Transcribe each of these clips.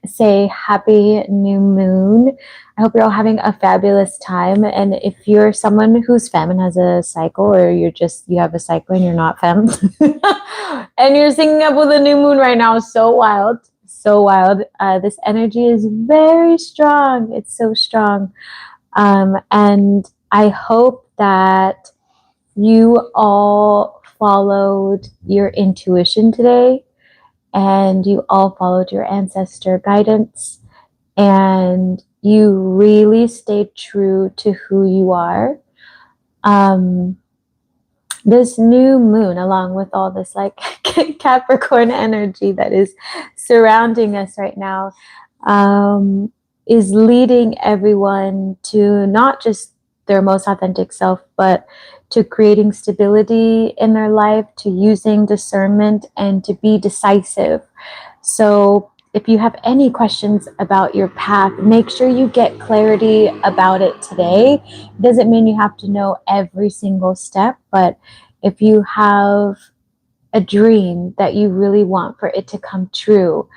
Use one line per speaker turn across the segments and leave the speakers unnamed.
say happy new moon. I hope you're all having a fabulous time. And if you're someone who's femme and has a cycle, or you have a cycle and you're not femme, and you're syncing up with a new moon right now, so wild, so wild. This energy is very strong. It's so strong. And I hope that you all followed your intuition today, and you all followed your ancestor guidance, and you really stayed true to who you are. This new moon, along with all this like Capricorn energy that is surrounding us right now, is leading everyone to not just their most authentic self, but to creating stability in their life, to using discernment, and to be decisive. So if you have any questions about your path, make sure you get clarity about it today. It doesn't mean you have to know every single step, but if you have a dream that you really want for it to come true,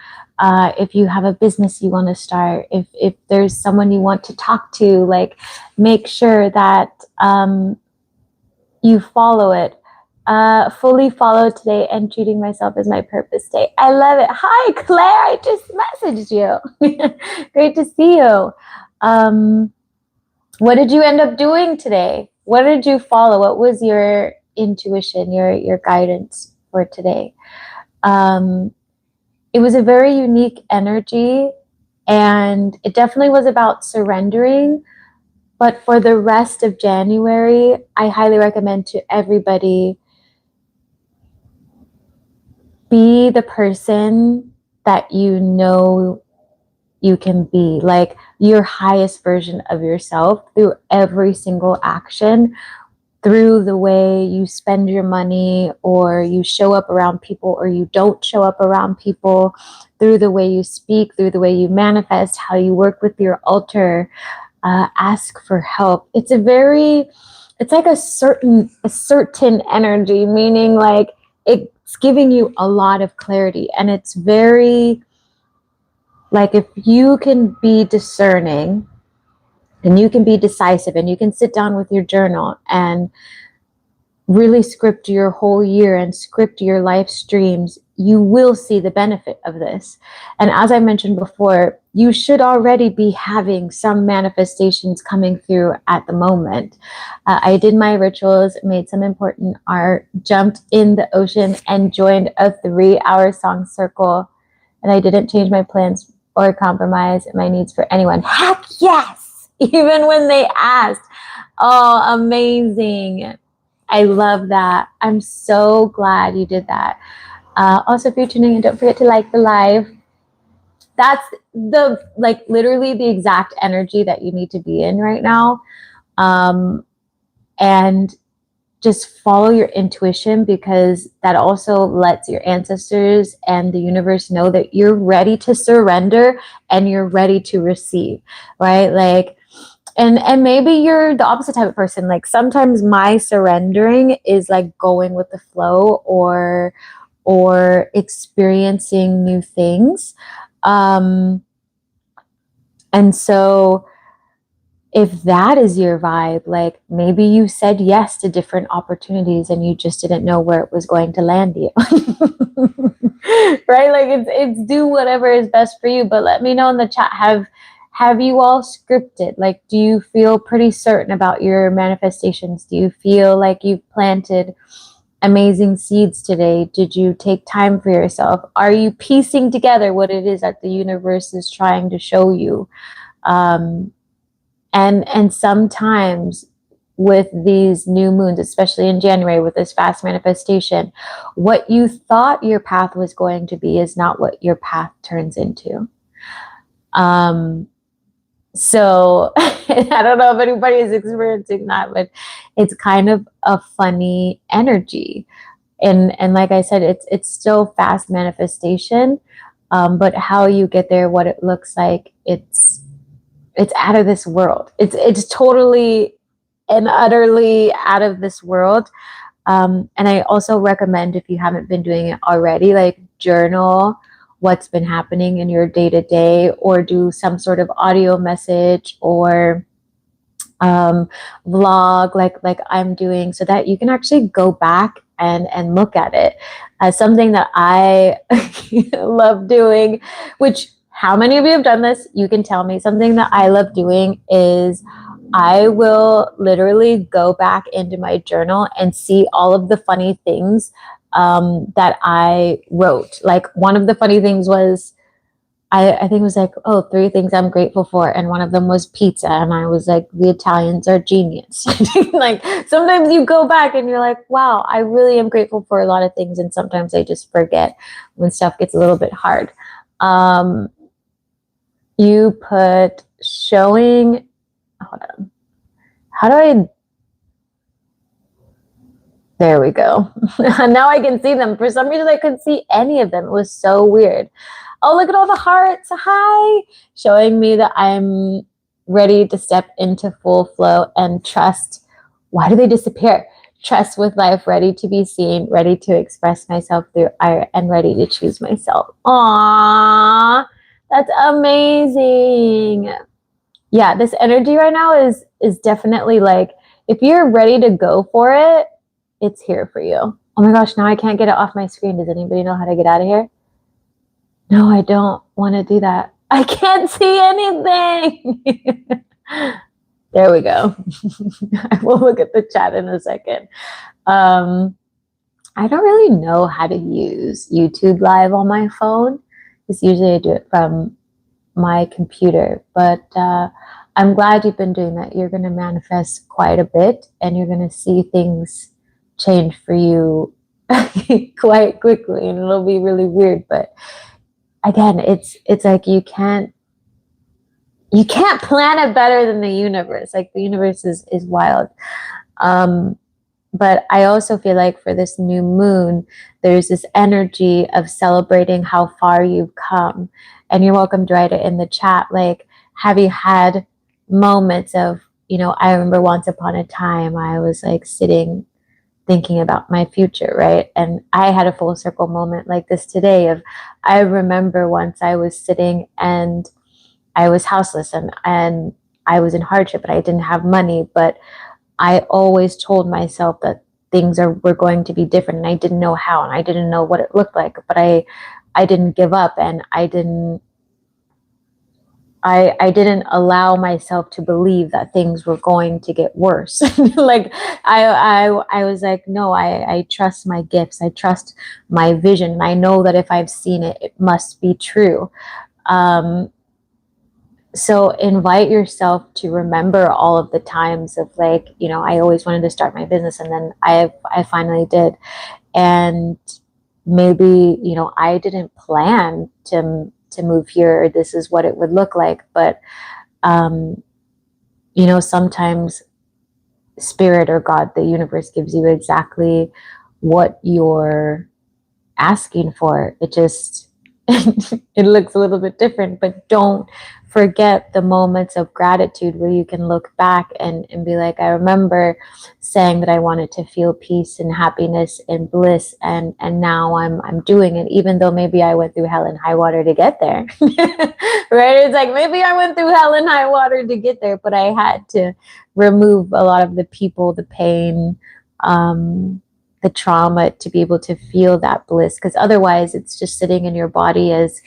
if you have a business you want to start, if there's someone you want to talk to, like, make sure that you follow it. Fully follow today and treating myself as my purpose day. I love it. Hi, Claire. I just messaged you. Great to see you. What did you end up doing today? What did you follow? What was your intuition, your guidance for today? It was a very unique energy, and it definitely was about surrendering. But for the rest of January, I highly recommend to everybody, be the person that you know you can be, like your highest version of yourself, through every single action, through the way you spend your money, or you show up around people, or you don't show up around people, through the way you speak, through the way you manifest, how you work with your altar. Ask for help. It's like a certain energy, meaning like it's giving you a lot of clarity, and it's very like, if you can be discerning and you can be decisive and you can sit down with your journal and really script your whole year and script your life streams, you will see the benefit of this. And as I mentioned before, you should already be having some manifestations coming through at the moment. I did my rituals, made some important art, jumped in the ocean, and joined a 3-hour song circle. And I didn't change my plans or compromise my needs for anyone. Heck yes! Even when they asked. Oh, amazing. I love that. I'm so glad you did that. Also, if you're tuning in, don't forget to like the live. That's literally the exact energy that you need to be in right now. And just follow your intuition, because that also lets your ancestors and the universe know that you're ready to surrender and you're ready to receive, right? Like, and maybe you're the opposite type of person. Like, sometimes my surrendering is like going with the flow, or experiencing new things. And so if that is your vibe, like, maybe you said yes to different opportunities and you just didn't know where it was going to land you. Right? Like, it's do whatever is best for you. But let me know in the chat, have you all scripted? Like, do you feel pretty certain about your manifestations? Do you feel like you've planted amazing seeds today? Did you take time for yourself? Are you piecing together what it is that the universe is trying to show you? And sometimes with these new moons, especially in January, with this fast manifestation, what you thought your path was going to be is not what your path turns into. So I don't know if anybody is experiencing that, but it's kind of a funny energy. And like I said, it's still fast manifestation, but how you get there, what it looks like, it's out of this world. It's totally and utterly out of this world. And I also recommend, if you haven't been doing it already, like, journal what's been happening in your day to day, or do some sort of audio message or vlog like I'm doing, so that you can actually go back and look at it. Something that I love doing, which how many of you have done this? You can tell me. Something that I love doing is I will literally go back into my journal and see all of the funny things that I wrote. Like one of the funny things was, I think it was like, oh, 3 things I'm grateful for. And one of them was pizza. And I was like, the Italians are genius. Like sometimes you go back and you're like, wow, I really am grateful for a lot of things. And sometimes I just forget when stuff gets a little bit hard. You put showing, hold on. How do I, there we go. Now I can see them. For some reason, I couldn't see any of them. It was so weird. Oh, look at all the hearts. Hi. Showing me that I'm ready to step into full flow and trust. Why do they disappear? Trust with life, ready to be seen, ready to express myself through art, and ready to choose myself. Aww, that's amazing. Yeah, this energy right now is definitely like, if you're ready to go for it, it's here for you. Oh my gosh, now I can't get it off my screen. Does anybody know how to get out of here? No, I don't want to do that. I can't see anything. There we go. I will look at the chat in a second. I don't really know how to use YouTube Live on my phone, because usually I do it from my computer. But I'm glad you've been doing that. You're going to manifest quite a bit, and you're going to see things change for you quite quickly, and it'll be really weird. But again, it's like you can't plan it better than the universe. Like the universe is wild. But I also feel like for this new moon, there's this energy of celebrating how far you've come. And you're welcome to write it in the chat. Like, have you had moments of, I remember once upon a time I was like sitting thinking about my future, right? And I had a full circle moment like this today of, I remember once I was sitting and I was houseless and I was in hardship and I didn't have money, but I always told myself that things were going to be different, and I didn't know how, and I didn't know what it looked like, but I didn't give up, and I didn't allow myself to believe that things were going to get worse. Like I was like, no, I trust my gifts. I trust my vision. And I know that if I've seen it, it must be true. So invite yourself to remember all of the times of like, I always wanted to start my business, and then I finally did. And maybe, I didn't plan to move here, or this is what it would look like. But, sometimes spirit or God, the universe, gives you exactly what you're asking for. It just, it looks a little bit different, but don't forget the moments of gratitude where you can look back and be like, I remember saying that I wanted to feel peace and happiness and bliss, and now I'm doing it, even though maybe I went through hell and high water to get there. Right? It's like, maybe I went through hell and high water to get there, but I had to remove a lot of the people, the pain, the trauma, to be able to feel that bliss, because otherwise it's just sitting in your body as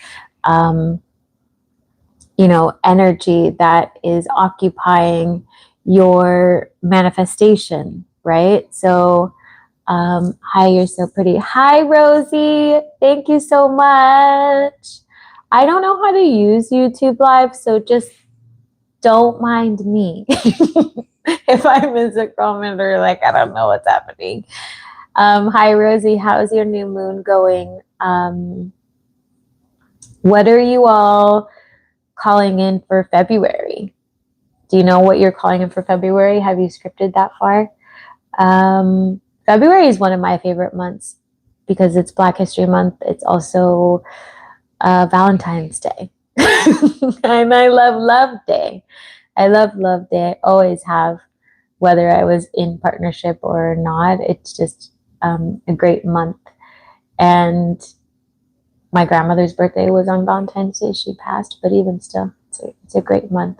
energy that is occupying your manifestation, right? So hi, you're so pretty. Hi, Rosie, thank you so much. I don't know how to use YouTube Live, so just don't mind me if I miss a comment or like I don't know what's happening. Hi, Rosie, how's your new moon going? What are you all calling in for February? Do you know what you're calling in for February? Have you scripted that far? February is one of my favorite months because it's Black History Month. It's also Valentine's Day. And I love Love Day. I love Love Day. I always have, whether I was in partnership or not. It's just a great month. And My grandmother's birthday was on Valentine's Day. She passed, but even still, it's a great month.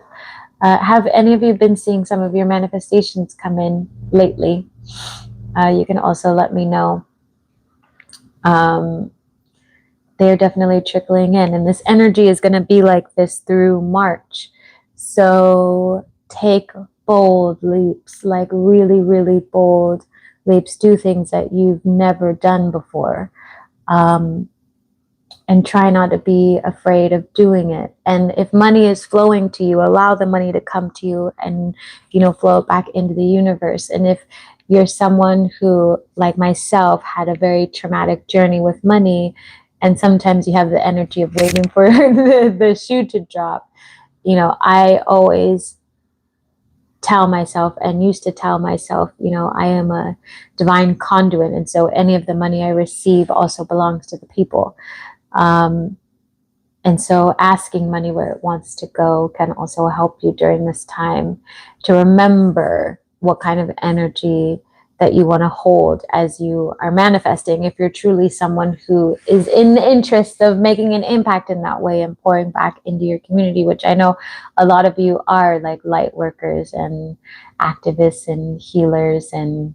Have any of you been seeing some of your manifestations come in lately? You can also let me know. They're definitely trickling in, and this energy is going to be like this through March. So take bold leaps, like really, really bold leaps. Do things that you've never done before. And try not to be afraid of doing it. And if money is flowing to you, allow the money to come to you and, flow back into the universe. And if you're someone who, like myself, had a very traumatic journey with money, and sometimes you have the energy of waiting for the shoe to drop, I always tell myself and used to tell myself, I am a divine conduit. And so any of the money I receive also belongs to the people. And so asking money where it wants to go can also help you during this time to remember what kind of energy that you want to hold as you are manifesting. If you're truly someone who is in the interest of making an impact in that way and pouring back into your community, which I know a lot of you are, like light workers and activists and healers and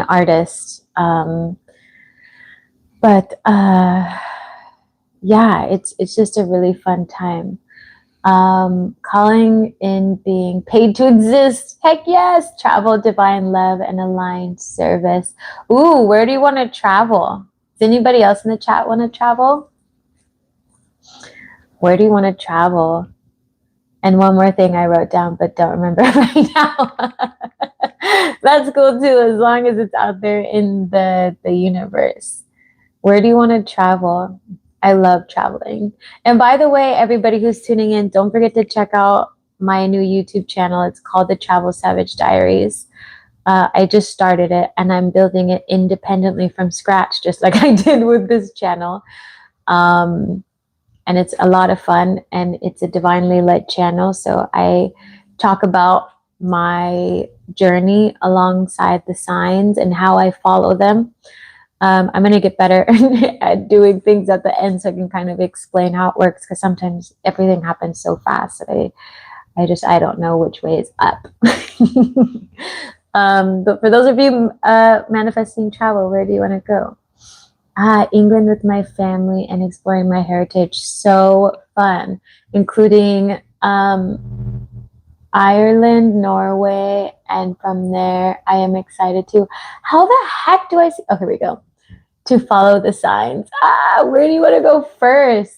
artists. Yeah, it's just a really fun time. Calling in being paid to exist. Heck yes. Travel, divine love, and aligned service. Ooh, where do you want to travel? Does anybody else in the chat want to travel? Where do you want to travel? And one more thing I wrote down but don't remember right now. That's cool too, as long as it's out there in the universe. Where do you want to travel? I love traveling. And by the way, everybody who's tuning in, don't forget to check out my new YouTube channel. It's called The Travel Savage Diaries. I just started it and I'm building it independently from scratch, just like I did with this channel. And it's a lot of fun and it's a divinely led channel. So I talk about my journey alongside the signs and how I follow them. I'm going to get better at doing things at the end so I can kind of explain how it works, because sometimes everything happens so fast that I don't know which way is up. But for those of you manifesting travel, where do you want to go? England with my family and exploring my heritage. So fun, including Ireland, Norway, and from there I am excited to, how the heck do I see? Oh, here we go. To follow the signs. Where do you want to go first?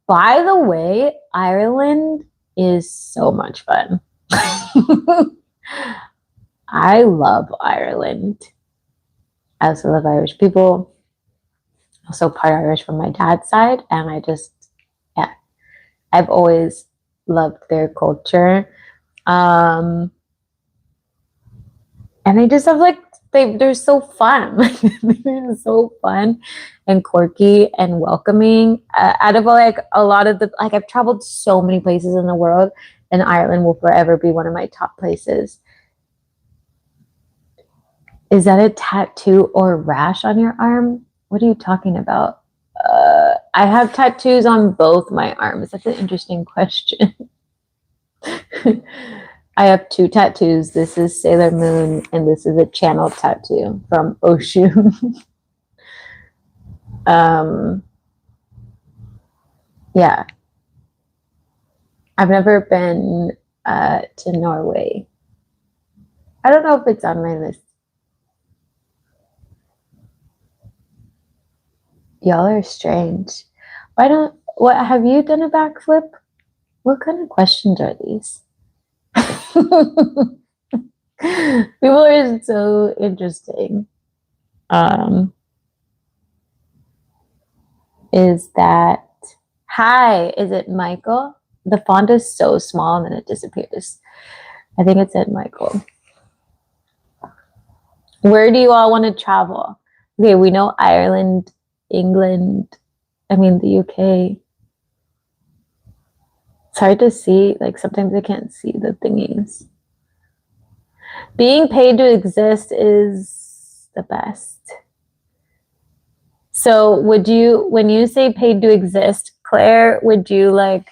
By the way, Ireland is so much fun. I love Ireland. I also love Irish people. Also part Irish from my dad's side. And I've always loved their culture. And they just have they're so fun. They're so fun and quirky and welcoming. Out of a lot of I've traveled so many places in the world, and Ireland will forever be one of my top places. Is that a tattoo or rash on your arm? What are you talking about? I have tattoos on both my arms. That's an interesting question. I have 2 tattoos. This is Sailor Moon, and this is a channel tattoo from Oshun. Yeah. I've never been to Norway. I don't know if it's on my list. Y'all are strange. What have you done a backflip? What kind of questions are these? People are so interesting. Is it Michael? The font is so small and then it disappears. I think it said Michael. Where do you all want to travel? Okay, we know Ireland, England, the UK. It's hard to see. Sometimes I can't see the thingies. Being paid to exist is the best. So would you, when you say paid to exist, Claire, would you like,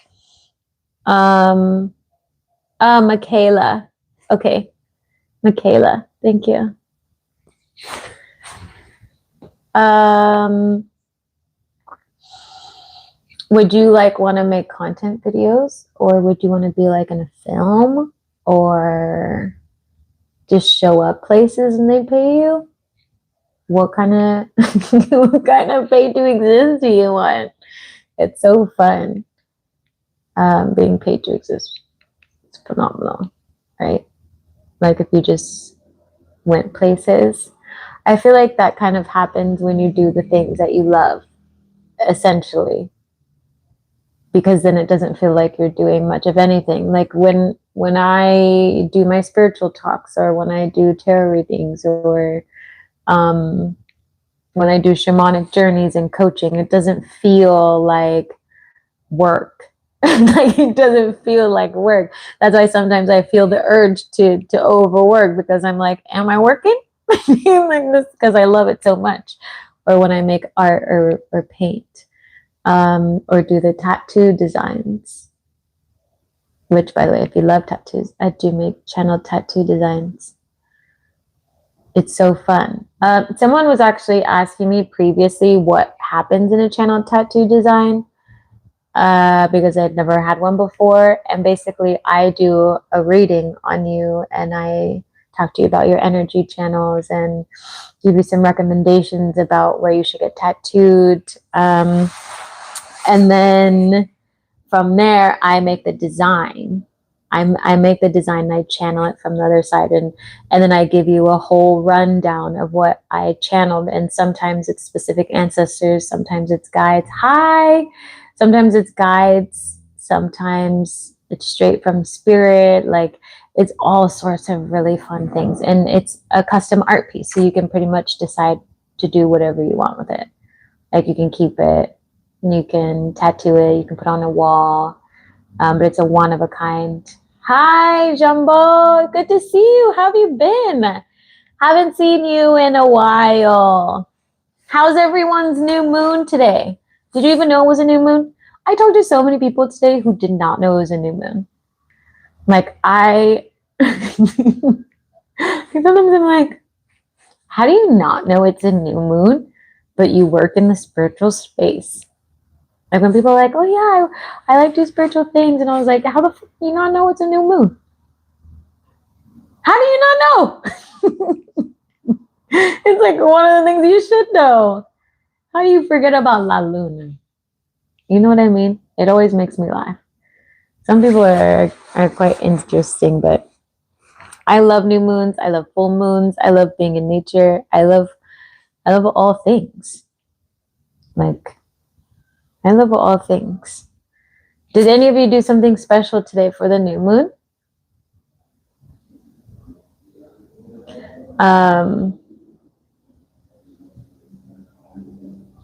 Michaela. Okay. Michaela. Thank you. Would you like want to make content videos, or would you want to be like in a film, or just show up places and they pay you? What kind of what kind of pay to exist do you want? It's so fun. Being paid to exist. It's phenomenal, right? Like if you just went places. I feel like that kind of happens when you do the things that you love, essentially, because then it doesn't feel like you're doing much of anything. Like when I do my spiritual talks, or when I do tarot readings, or when I do shamanic journeys and coaching, it doesn't feel like work. Like it doesn't feel like work. That's why sometimes I feel the urge to overwork, because I'm like, am I working? Like this, because I love it so much. Or when I make art or paint, or do the tattoo designs. Which, by the way, if you love tattoos, I do make channeled tattoo designs. It's so fun. Someone was actually asking me previously what happens in a channeled tattoo design, because I'd never had one before. And basically, I do a reading on you, and I talk to you about your energy channels and give you some recommendations about where you should get tattooed. And then from there, I make the design. I make the design and I channel it from the other side. And then I give you a whole rundown of what I channeled. And sometimes it's specific ancestors. Sometimes it's guides. Hi. Sometimes it's guides. Sometimes it's straight from spirit. Like it's all sorts of really fun things. And it's a custom art piece. So you can pretty much decide to do whatever you want with it. Like you can keep it. You can tattoo it. You can put it on a wall. But it's a one of a kind. Hi, Jumbo. Good to see you. How have you been? Haven't seen you in a while. How's everyone's new moon today? Did you even know it was a new moon? I talked to so many people today who did not know it was a new moon. Like sometimes I'm like, how do you not know it's a new moon, but you work in the spiritual space? Like when people are like, oh yeah, I like do spiritual things. And I was like, how the fuck do you not know it's a new moon? How do you not know? It's like one of the things you should know. How do you forget about La Luna? You know what I mean? It always makes me laugh. Some people are quite interesting, but I love new moons. I love full moons. I love being in nature. I love all things. Like, I love all things. Did any of you do something special today for the new moon?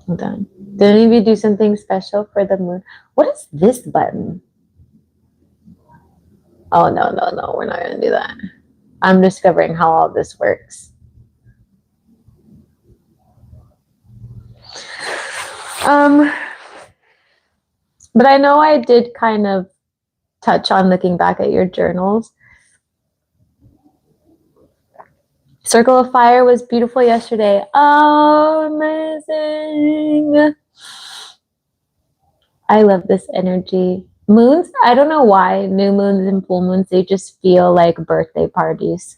Hold on. Did any of you do something special for the moon? What is this button? Oh, no. We're not going to do that. I'm discovering how all this works. But I know I did kind of touch on looking back at your journals. Circle of Fire was beautiful yesterday. Oh, amazing. I love this energy. Moons, I don't know why, new moons and full moons, they just feel like birthday parties.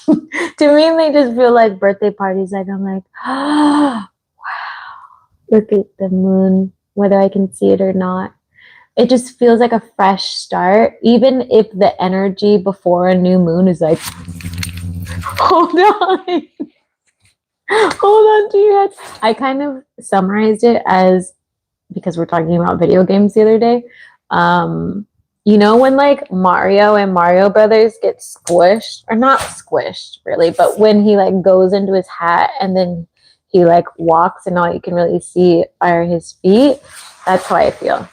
To me, they just feel like birthday parties. Like I'm like, oh, wow, look at the moon, whether I can see it or not. It just feels like a fresh start, even if the energy before a new moon is like, hold on. Hold on to your head. I kind of summarized it as, because we're talking about video games the other day. You know when like Mario and Mario Brothers get squished, or not squished really, but when he like goes into his hat and then he like walks and all you can really see are his feet. That's how I feel.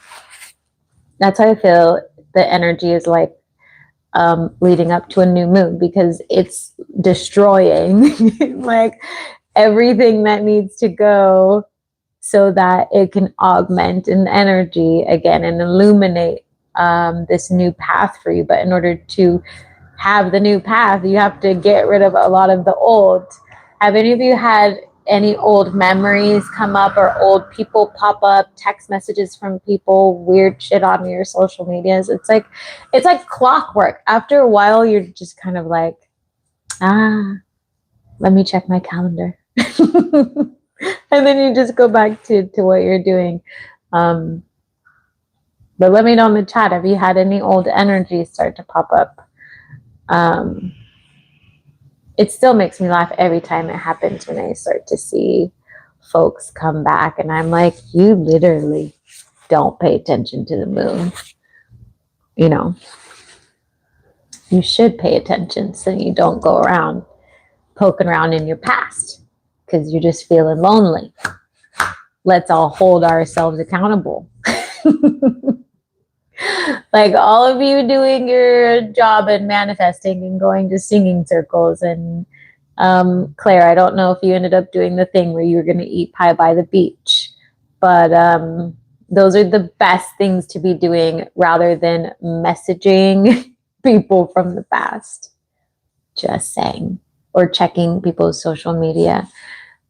That's how I feel the energy is like leading up to a new moon, because it's destroying like everything that needs to go so that it can augment in energy again and illuminate this new path for you. But in order to have the new path, you have to get rid of a lot of the old. Have any of you had any old memories come up or old people pop up, text messages from people, weird shit on your social medias? It's like clockwork. After a while, you're just kind of like, let me check my calendar. And then you just go back to what you're doing. But let me know in the chat, have you had any old energies start to pop up? It still makes me laugh every time it happens when I start to see folks come back. And I'm like, you literally don't pay attention to the moon. You know, you should pay attention so you don't go around poking around in your past because you're just feeling lonely. Let's all hold ourselves accountable. Like all of you doing your job and manifesting and going to singing circles. And Claire, I don't know if you ended up doing the thing where you were going to eat pie by the beach, but those are the best things to be doing rather than messaging people from the past. Just saying. Or checking people's social media.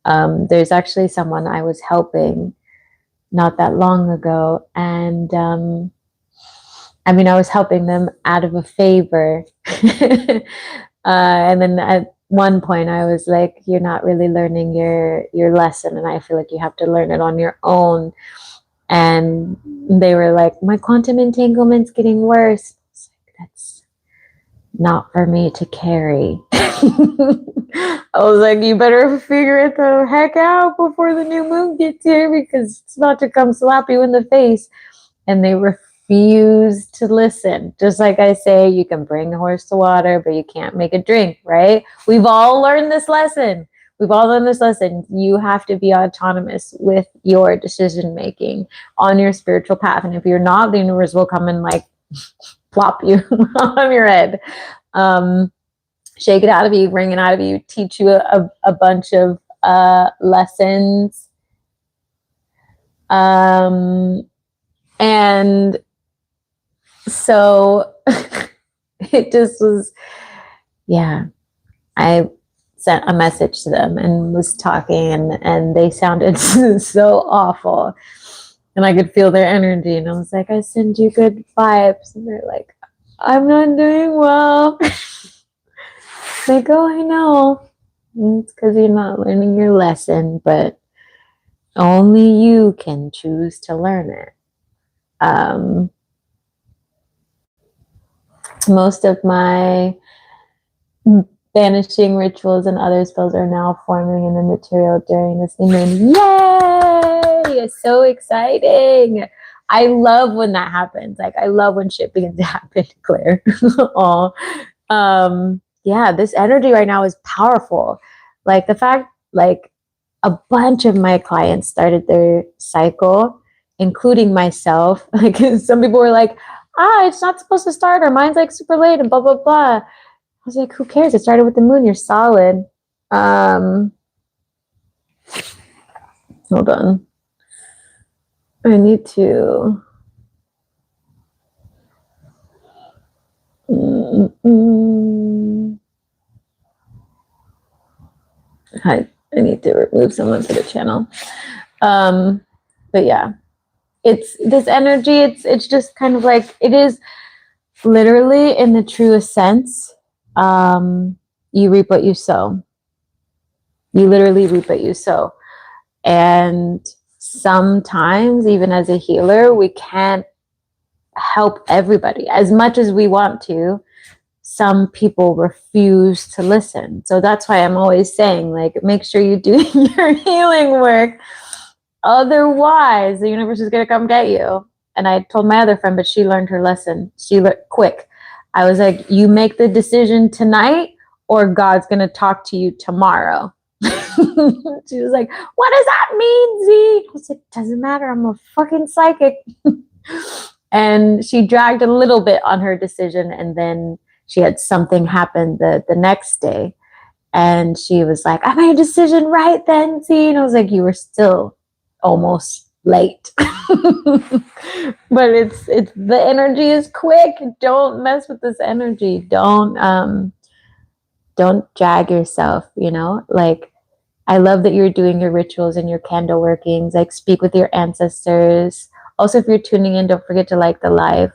There's actually someone I was helping not that long ago, and I was helping them out of a favor. And then at one point I was like, you're not really learning your lesson, and I feel like you have to learn it on your own. And they were like, my quantum entanglement's getting worse. That's not for me to carry. I was like, you better figure it the heck out before the new moon gets here, because it's about to come slap you in the face. And they refuse to listen. Just like I say, you can bring a horse to water, but you can't make it drink, right? We've all learned this lesson. You have to be autonomous with your decision making on your spiritual path. And if you're not, the universe will come and like plop you on your head. Shake it out of you, bring it out of you, teach you a bunch of lessons. And so it just was, yeah, I sent a message to them and was talking, and they sounded so awful. And I could feel their energy. And I was like, I send you good vibes. And they're like, I'm not doing well. Like, oh, I know. It's because you're not learning your lesson, but only you can choose to learn it. Most of my banishing rituals and other spells are now forming in the material during this new moon. Yay! It's so exciting. I love when that happens. Like, I love when shit begins to happen, Claire. Yeah, this energy right now is powerful. Like the fact, like a bunch of my clients started their cycle, including myself. Like some people were like, it's not supposed to start, or mine's like super late and blah, blah, blah. I was like, who cares? It started with the moon. You're solid. Hold on. I need to. I need to remove someone for the channel. But yeah, it's this energy. It's just kind of like, it is literally in the truest sense. You reap what you sow. You literally reap what you sow. And sometimes, even as a healer, we can't help everybody as much as we want to. Some people refuse to listen. So that's why I'm always saying, like, make sure you do your healing work. Otherwise, the universe is going to come get you. And I told my other friend, but she learned her lesson. She learned quick. I was like, you make the decision tonight, or God's going to talk to you tomorrow. She was like, what does that mean, Z? I was like, doesn't matter. I'm a fucking psychic. And she dragged a little bit on her decision, and then she had something happen the next day. And she was like, I made a decision right then, Z. And I was like, you were still almost late. But it's the energy is quick. Don't mess with this energy. Don't drag yourself, you know? Like, I love that you're doing your rituals and your candle workings. Like, speak with your ancestors. Also, if you're tuning in, don't forget to like the live.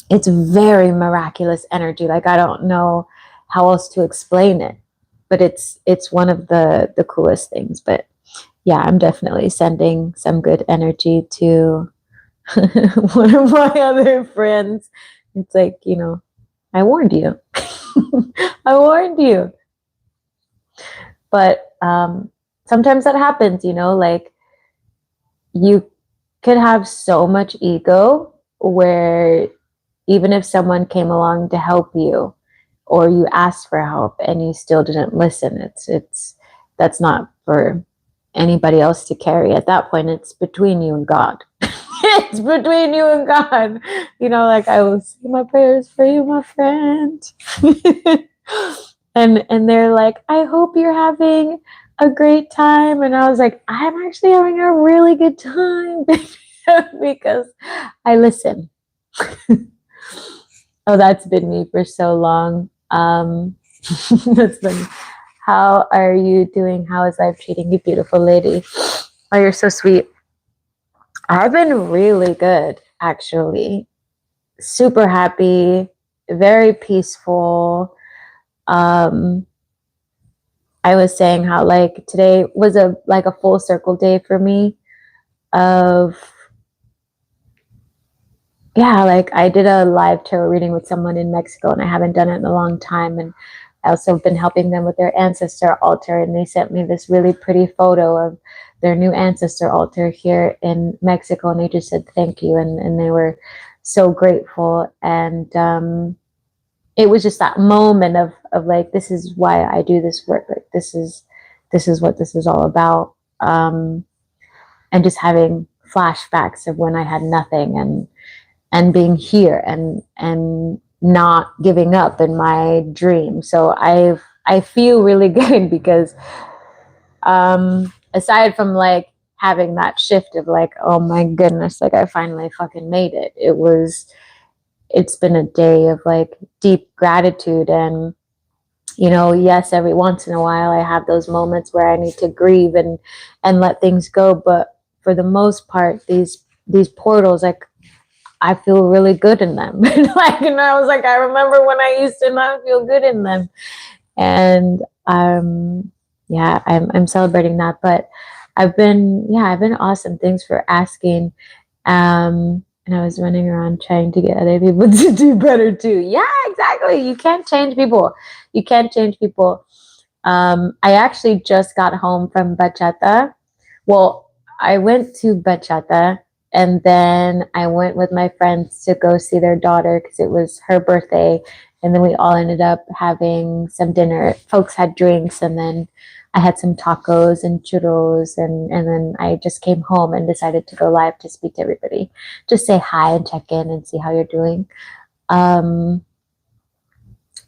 It's very miraculous energy. Like, I don't know how else to explain it, but it's one of the coolest things. But yeah, I'm definitely sending some good energy to one of my other friends. It's like, you know, I warned you. I warned you. But sometimes that happens, you know, like you could have so much ego where even if someone came along to help you or you asked for help and you still didn't listen, it's that's not for anybody else to carry. At that point, it's between you and God. It's between you and God. You know, like, I will say my prayers for you, my friend. And they're like, I hope you're having a great time. And I was like, I'm actually having a really good time because I listen. Oh, that's been me for so long. That's been, how are you doing? How is life treating you, beautiful lady? Oh, you're so sweet. I've been really good, actually. Super happy, very peaceful. I was saying how, like, today was a full circle day for me of, yeah, like, I did a live tarot reading with someone in Mexico and I haven't done it in a long time. And I also have been helping them with their ancestor altar, and they sent me this really pretty photo of their new ancestor altar here in Mexico, and they just said thank you, and they were so grateful. And it was just that moment of like, this is why I do this work. Like, this is what this is all about. And just having flashbacks of when I had nothing, and being here and not giving up in my dream. So I feel really good because aside from like having that shift of like, oh my goodness, like I finally fucking made it. It's been a day of like deep gratitude. And, you know, yes, every once in a while I have those moments where I need to grieve and let things go. But for the most part, these portals, like, I feel really good in them. Like, and I was like, I remember when I used to not feel good in them. And yeah, I'm celebrating that. But I've been awesome. Thanks for asking. And I was running around trying to get other people to do better too. Yeah, exactly. You can't change people. You can't change people. I actually just got home from bachata. Well, I went to bachata, and then I went with my friends to go see their daughter because it was her birthday. And then we all ended up having some dinner. Folks had drinks, and then I had some tacos and churros. And then I just came home and decided to go live to speak to everybody. Just say hi and check in and see how you're doing.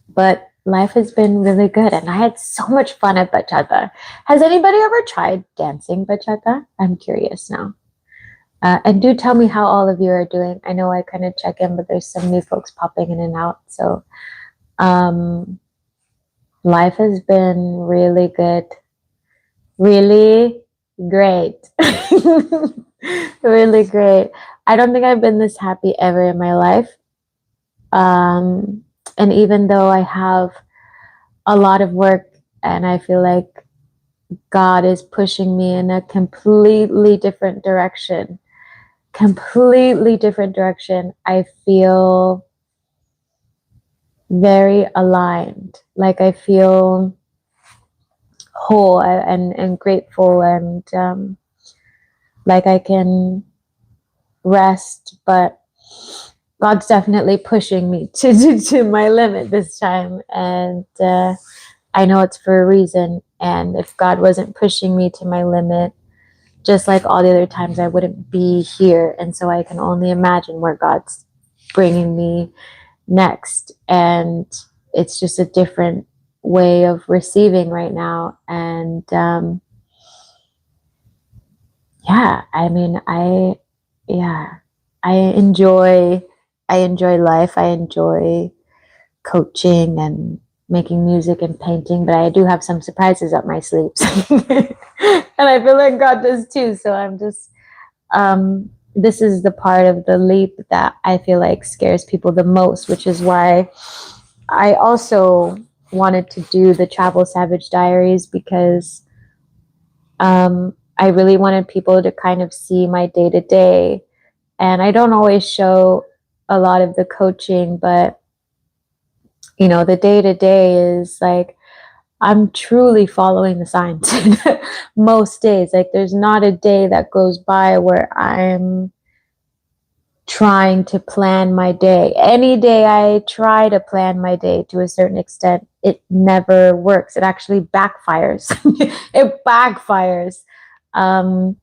But life has been really good, and I had so much fun at bachata. Has anybody ever tried dancing bachata? I'm curious now. And do tell me how all of you are doing. I know I kind of check in, but there's some new folks popping in and out. So life has been really good. Really great. Really great. I don't think I've been this happy ever in my life. And even though I have a lot of work and I feel like God is pushing me in a completely different direction, I feel very aligned. Like, I feel whole and grateful, and like I can rest, but God's definitely pushing me to my limit this time. And I know it's for a reason. And if God wasn't pushing me to my limit, just like all the other times, I wouldn't be here. And so I can only imagine where God's bringing me next. And it's just a different way of receiving right now. And yeah, I mean, yeah, I enjoy, I enjoy life. I enjoy coaching and making music and painting, but I do have some surprises up my sleeves. And I feel like God does too. So I'm just, this is the part of the leap that I feel like scares people the most, which is why I also wanted to do the Travel Savage Diaries, because I really wanted people to kind of see my day to day. And I don't always show a lot of the coaching, but you know, the day to day is like I'm truly following the signs most days. Like there's not a day that goes by where I'm trying to plan my day. Any day I try to plan my day to a certain extent, it never works. It actually backfires. It backfires. Um,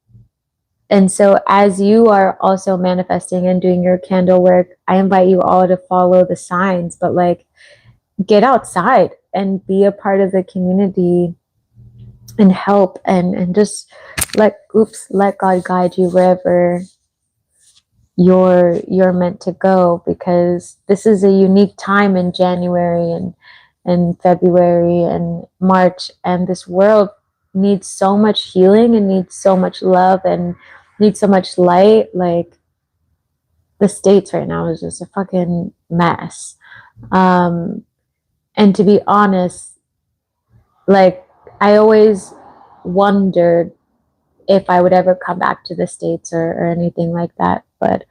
and so, as you are also manifesting and doing your candle work, I invite you all to follow the signs, but like get outside and be a part of the community and help and just let God guide you wherever you're meant to go, because this is a unique time in January and February and March, and this world needs so much healing and needs so much love and needs so much light. Like the States right now is just a fucking mess. um and to be honest, like I always wondered if I would ever come back to the States or anything like that. But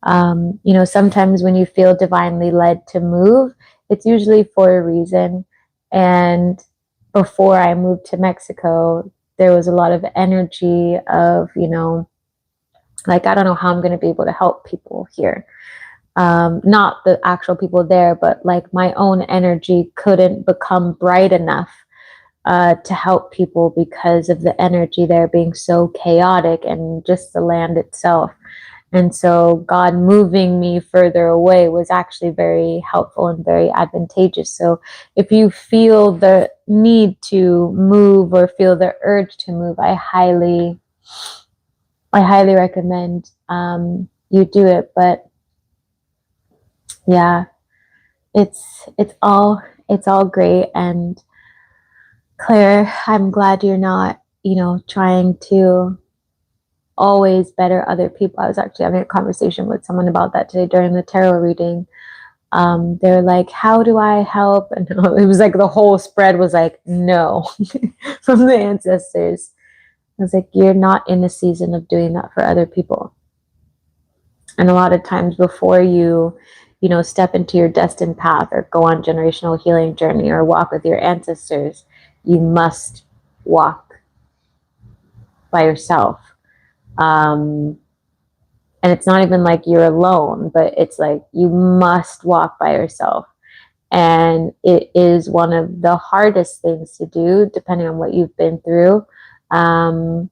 you know, sometimes when you feel divinely led to move, it's usually for a reason. And before I moved to Mexico, there was a lot of energy of, you know, like, I don't know how I'm going to be able to help people here. Not the actual people there, but like my own energy couldn't become bright enough to help people because of the energy there being so chaotic and just the land itself. And so God moving me further away was actually very helpful and very advantageous. So if you feel the need to move or feel the urge to move, I highly recommend you do it. But yeah, it's all great. And Claire, I'm glad you're not, you know, trying to always better other people. I was actually having a conversation with someone about that today during the tarot reading. They're like, how do I help? And it was like the whole spread was like, no, from the ancestors. I was like, you're not in the season of doing that for other people. And a lot of times before you know, step into your destined path or go on generational healing journey or walk with your ancestors, you must walk by yourself. Um, and it's not even like you're alone, but it's like you must walk by yourself. And it is one of the hardest things to do, depending on what you've been through. Um,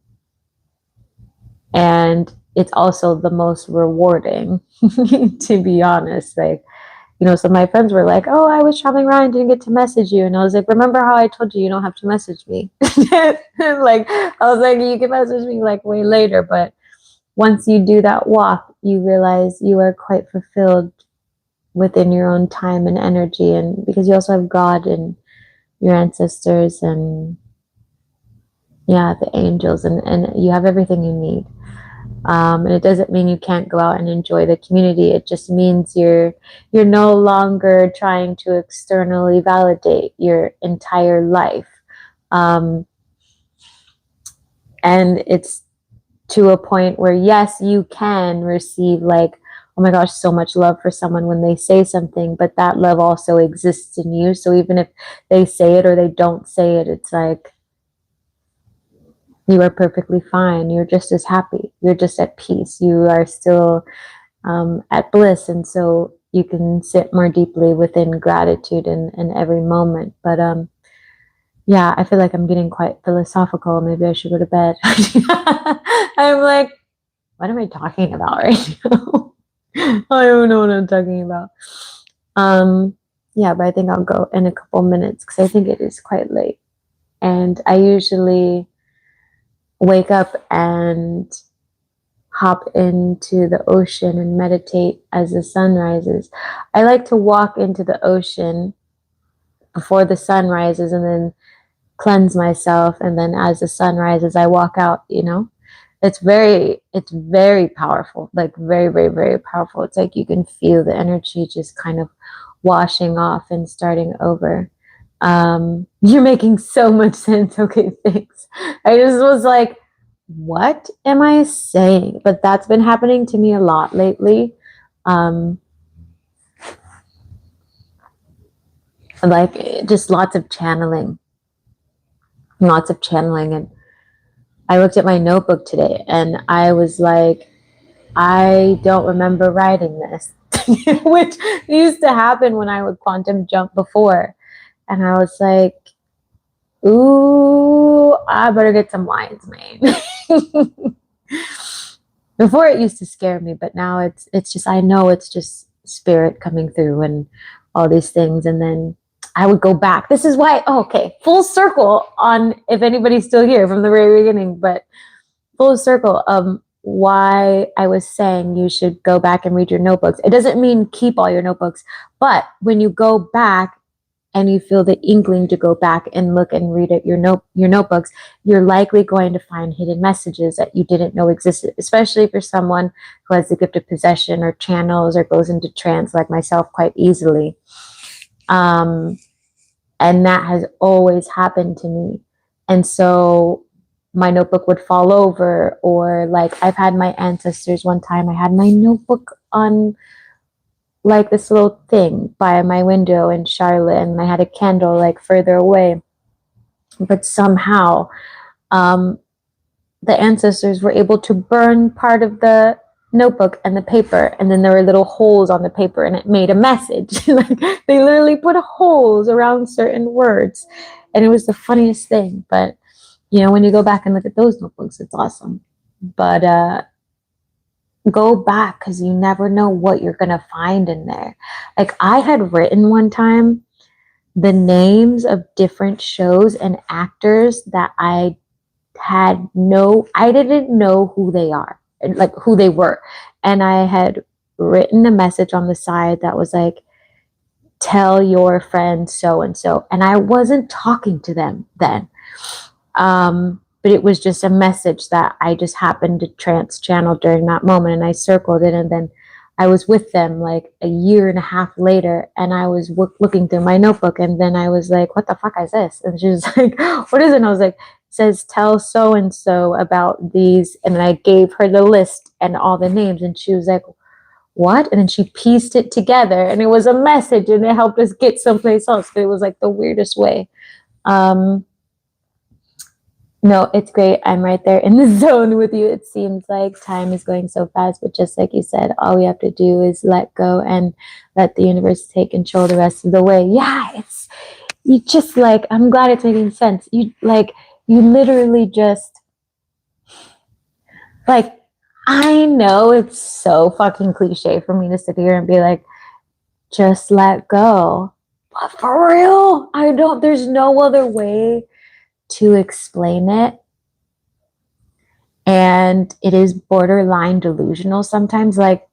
and it's also the most rewarding, to be honest. Like, you know, some of my friends were like, oh, I was traveling around, didn't get to message you. And I was like, remember how I told you you don't have to message me? Like, I was like, you can message me like way later. But once you do that walk, you realize you are quite fulfilled within your own time and energy. And because you also have God and your ancestors and yeah, the angels, and you have everything you need. And it doesn't mean you can't go out and enjoy the community. It just means you're no longer trying to externally validate your entire life. Um, and it's to a point where, yes, you can receive like, oh my gosh, so much love for someone when they say something, but that love also exists in you. So even if they say it or they don't say it, it's like you are perfectly fine. You're just as happy. You're just at peace. You are still at bliss. And so you can sit more deeply within gratitude in every moment. But yeah, I feel like I'm getting quite philosophical. Maybe I should go to bed. I'm like, what am I talking about right now? I don't know what I'm talking about. Yeah, but I think I'll go in a couple minutes because I think it is quite late. And I usually wake up and hop into the ocean and meditate as the sun rises. I like to walk into the ocean before the sun rises and then cleanse myself, and then as the sun rises I walk out, you know. It's very powerful, like very, very, very powerful. It's like you can feel the energy just kind of washing off and starting over. You're making so much sense. Okay, thanks. I just was like, what am I saying? But that's been happening to me a lot lately. Like just lots of channeling. And I looked at my notebook today and I was like, I don't remember writing this, which used to happen when I would quantum jump before. And I was like, ooh, I better get some lion's mane. Before it used to scare me, but now it's just, I know it's just spirit coming through and all these things. And then I would go back. This is why, okay, full circle on, if anybody's still here from the very beginning, but full circle of why I was saying you should go back and read your notebooks. It doesn't mean keep all your notebooks, but when you go back and you feel the inkling to go back and look and read at your notebooks, you're likely going to find hidden messages that you didn't know existed, especially for someone who has the gift of possession or channels or goes into trance like myself quite easily. And that has always happened to me. And so my notebook would fall over, or like I've had my ancestors, one time I had my notebook on like this little thing by my window in Charlotte, and I had a candle like further away. But somehow the ancestors were able to burn part of the notebook and the paper, and then there were little holes on the paper and it made a message. Like they literally put holes around certain words, and it was the funniest thing. But you know, when you go back and look at those notebooks, it's awesome. But go back, because you never know what you're gonna find in there. Like I had written one time the names of different shows and actors that I didn't know who they are, like who they were. And I had written a message on the side that was like, tell your friend so and so. And I wasn't talking to them then. But it was just a message that I just happened to trance channel during that moment. And I circled it. And then I was with them like a year and a half later. And I was looking through my notebook. And then I was like, what the fuck is this? And she was like, what is it? And I was like, says tell so and so about these, and then I gave her the list and all the names, and she was like, what? And then she pieced it together, and it was a message, and it helped us get someplace else. But it was like the weirdest way. No, it's great. I'm right there in the zone with you. It seems like time is going so fast, but just like you said, all we have to do is let go and let the universe take control the rest of the way. Yeah, it's, you just like, I'm glad it's making sense. You literally just, like, I know it's so fucking cliche for me to sit here and be like, just let go. But for real, there's no other way to explain it. And it is borderline delusional sometimes. Like,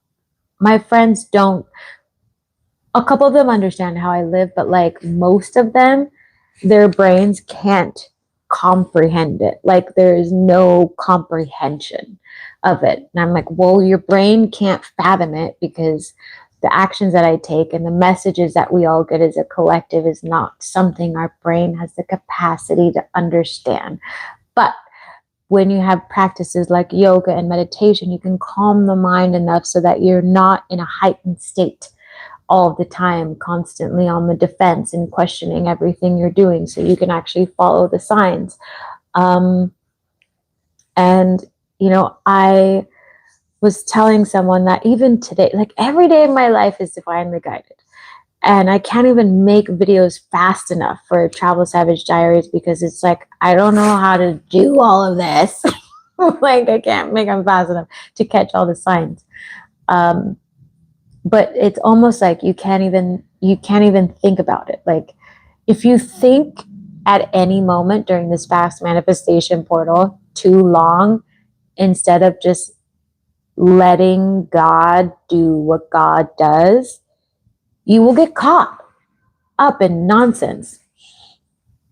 my friends don't, a couple of them understand how I live, but like most of them, their brains can't comprehend it. Like there is no comprehension of it. And I'm like, well, your brain can't fathom it, because the actions that I take and the messages that we all get as a collective is not something our brain has the capacity to understand. But when you have practices like yoga and meditation, you can calm the mind enough so that you're not in a heightened state all the time, constantly on the defense and questioning everything you're doing, so you can actually follow the signs. And you know, I was telling someone that even today, like every day of my life is divinely guided, and I can't even make videos fast enough for Travel Savage Diaries, because it's like, I don't know how to do all of this. Like I can't make them fast enough to catch all the signs. But it's almost like you can't even think about it. Like if you think at any moment during this fast manifestation portal, too long instead of just letting God do what God does, you will get caught up in nonsense.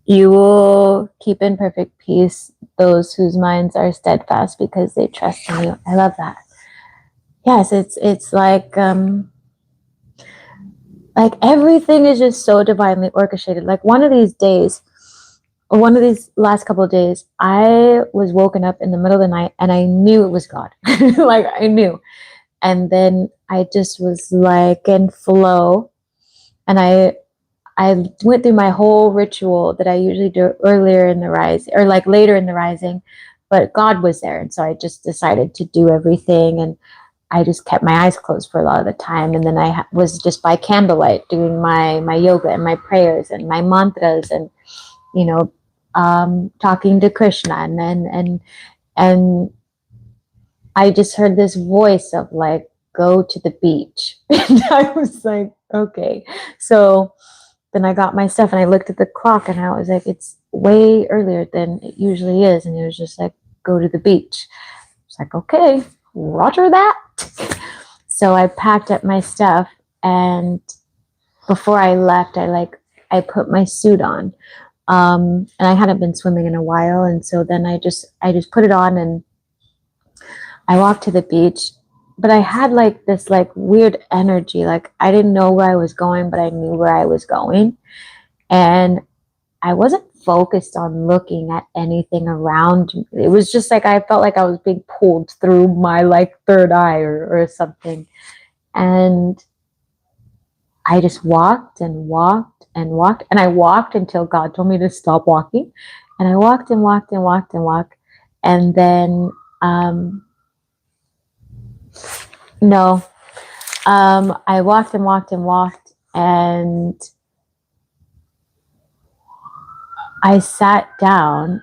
You will keep in perfect peace those whose minds are steadfast because they trust in you. I love that. Yes, it's like everything is just so divinely orchestrated. Like one of these days, or one of these last couple of days, I was woken up in the middle of the night and I knew it was God. Like I knew. And then I just was like in flow, and I went through my whole ritual that I usually do earlier in the rising, or like later in the rising, but God was there. And so I just decided to do everything. And I just kept my eyes closed for a lot of the time. And then I was just by candlelight doing my yoga and my prayers and my mantras, and, you know, talking to Krishna. And I just heard this voice of like, go to the beach. And I was like, okay. So then I got my stuff and I looked at the clock and I was like, it's way earlier than it usually is. And it was just like, go to the beach. It's like, okay, roger that. So I packed up my stuff, and before I left, I put my suit on. And I hadn't been swimming in a while. And so then I just put it on and I walked to the beach, but I had like this like weird energy. Like I didn't know where I was going, but I knew where I was going. And I wasn't focused on looking at anything around me. It was just like I felt like I was being pulled through my like third eye or something. And I just walked and walked and walked. And I walked until God told me to stop walking. And I walked and walked and walked and walked. And then no. I walked and walked and walked, and I sat down,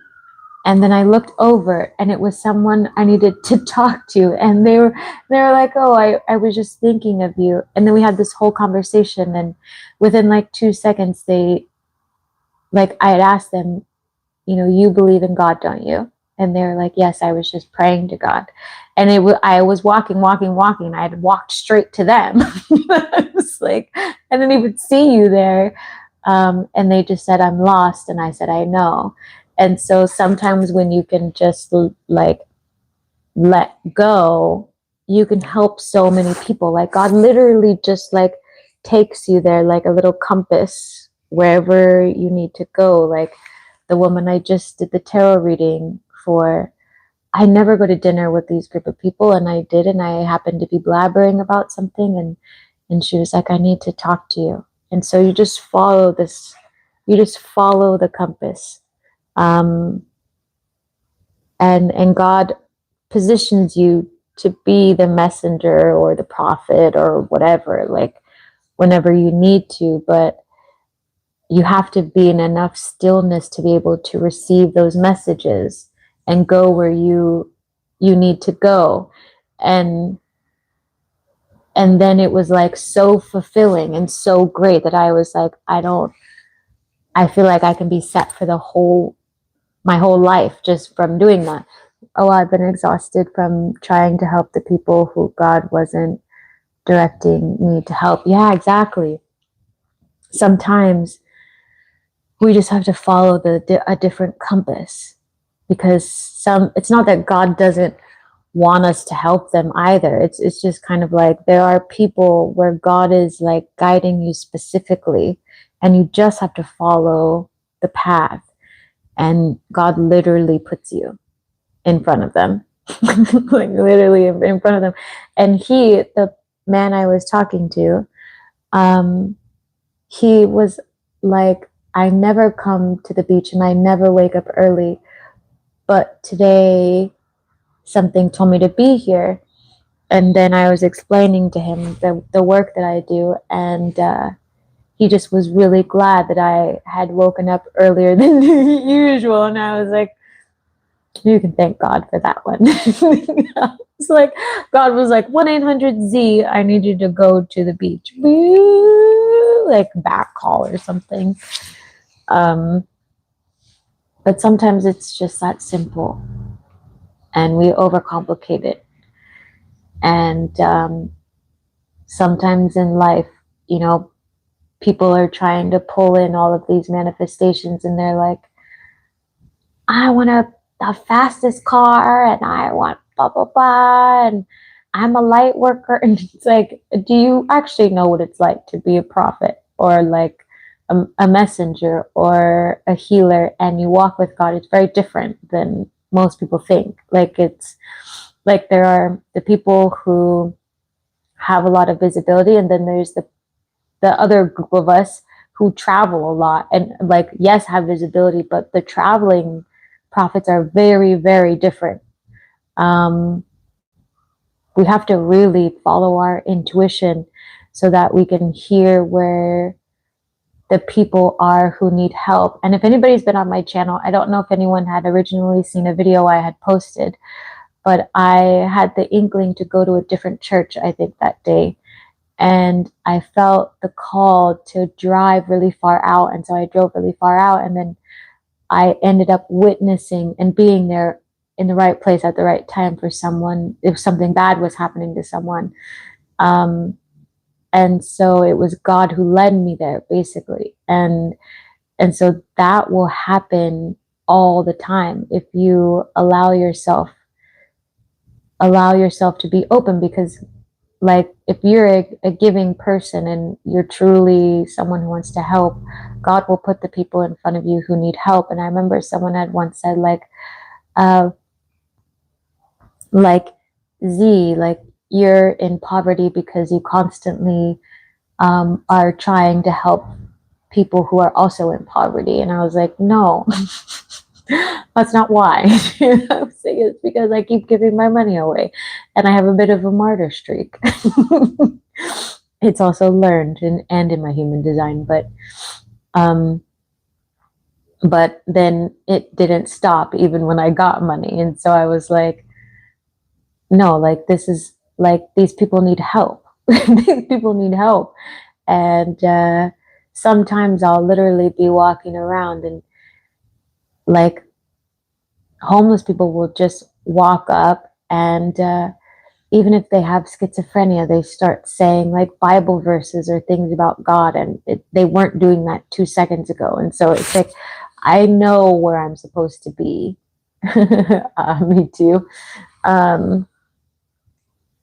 and then I looked over, and it was someone I needed to talk to, and they were like, oh, I was just thinking of you. And then we had this whole conversation, and within like 2 seconds, I had asked them, you believe in God, don't you? And they were like, yes, I was just praying to God. And I was walking. I had walked straight to them. I was like, I didn't even see you there. And they just said, I'm lost. And I said, I know. And so sometimes when you can just like let go, you can help so many people. Like God literally just like takes you there like a little compass wherever you need to go. Like the woman I just did the tarot reading for, I never go to dinner with these group of people, and I did, and I happened to be blabbering about something, and she was like, I need to talk to you. And so you just follow the compass. And God positions you to be the messenger or the prophet or whatever, like whenever you need to, but you have to be in enough stillness to be able to receive those messages and go where you need to go. And then it was like so fulfilling and so great that I was like, I feel like I can be set for my whole life just from doing that. Oh, I've been exhausted from trying to help the people who God wasn't directing me to help. Yeah, exactly. Sometimes we just have to follow a different compass, because it's not that God doesn't want us to help them either. It's just kind of like there are people where God is like guiding you specifically, and you just have to follow the path, and God literally puts you in front of them. Like literally in front of them. And the man I was talking to, he was like, I never come to the beach and I never wake up early, but today something told me to be here. And then I was explaining to him the work that I do, and he just was really glad that I had woken up earlier than usual. And I was like, you can thank God for that one. It's like God was like, 1-800-Z, I need you to go to the beach. Like back call or something. But sometimes it's just that simple. and we overcomplicate it. And sometimes in life, you know, people are trying to pull in all of these manifestations, and they're like, I want the fastest car, and I want blah, blah, blah, and I'm a light worker. And it's like, do you actually know what it's like to be a prophet, or like a messenger, or a healer, and you walk with God? It's very different than most people think. Like, it's like there are the people who have a lot of visibility, and then there's the other group of us who travel a lot and, like, yes, have visibility, but the traveling prophets are very, very different. We have to really follow our intuition so that we can hear where the people are who need help. And if anybody's been on my channel, I don't know if anyone had originally seen a video I had posted, but I had the inkling to go to a different church, I think, that day. And I felt the call to drive really far out. And so I drove really far out, and then I ended up witnessing and being there in the right place at the right time for someone if something bad was happening to someone. And so it was God who led me there, basically. And so that will happen all the time if you allow yourself to be open. Because, like, if you're a giving person and you're truly someone who wants to help, God will put the people in front of you who need help. And I remember someone had once said, Z, like, you're in poverty because you constantly are trying to help people who are also in poverty. And I was like, no, that's not why. I was saying it's because I keep giving my money away, and I have a bit of a martyr streak. It's also learned and in my human design, but then it didn't stop even when I got money. And so I was like, no, like, this is like, these people need help. These people need help. And sometimes I'll literally be walking around, and, like, homeless people will just walk up, and even if they have schizophrenia, they start saying, like, Bible verses or things about God, and they weren't doing that 2 seconds ago. And so it's like, I know where I'm supposed to be. Me too.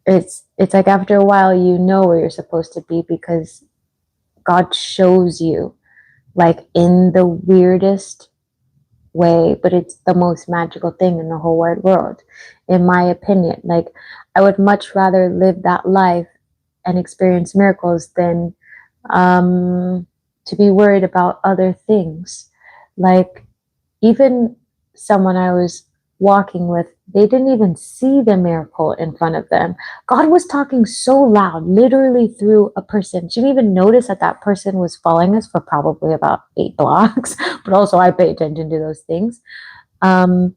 It's like, after a while, you know where you're supposed to be, because God shows you, like, in the weirdest way, but it's the most magical thing in the whole wide world, in my opinion. Like, I would much rather live that life and experience miracles than to be worried about other things. Like, even someone I was walking with, they didn't even see the miracle in front of them. God was talking so loud, literally through a person. She didn't even notice that that person was following us for probably about 8 blocks. But also, I pay attention to those things. And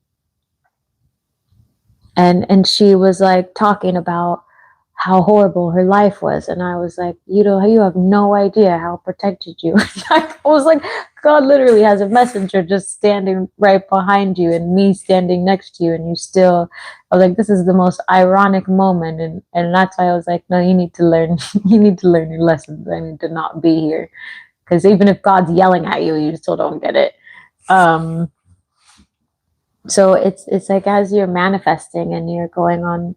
she was, like, talking about how horrible her life was, and I was like, you have no idea how protected you. I was like, God literally has a messenger just standing right behind you, and me standing next to you, and you still. I was like, this is the most ironic moment, and that's why I was like, no, you need to learn. You need to learn your lessons. I need to not be here, because even if God's yelling at you, you still don't get it. So it's like, as you're manifesting and you're going on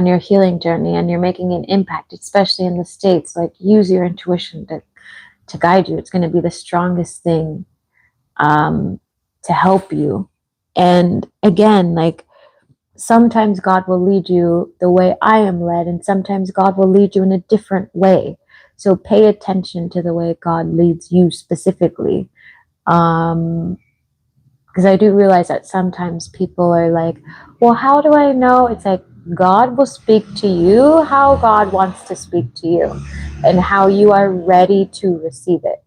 your healing journey and you're making an impact, especially in the States, like, use your intuition to guide you. It's going to be the strongest thing to help you. And again, like, sometimes God will lead you the way I am led, and sometimes God will lead you in a different way. So pay attention to the way God leads you specifically. Because I do realize that sometimes people are like, well, how do I know? It's like, God will speak to you how God wants to speak to you, and how you are ready to receive it,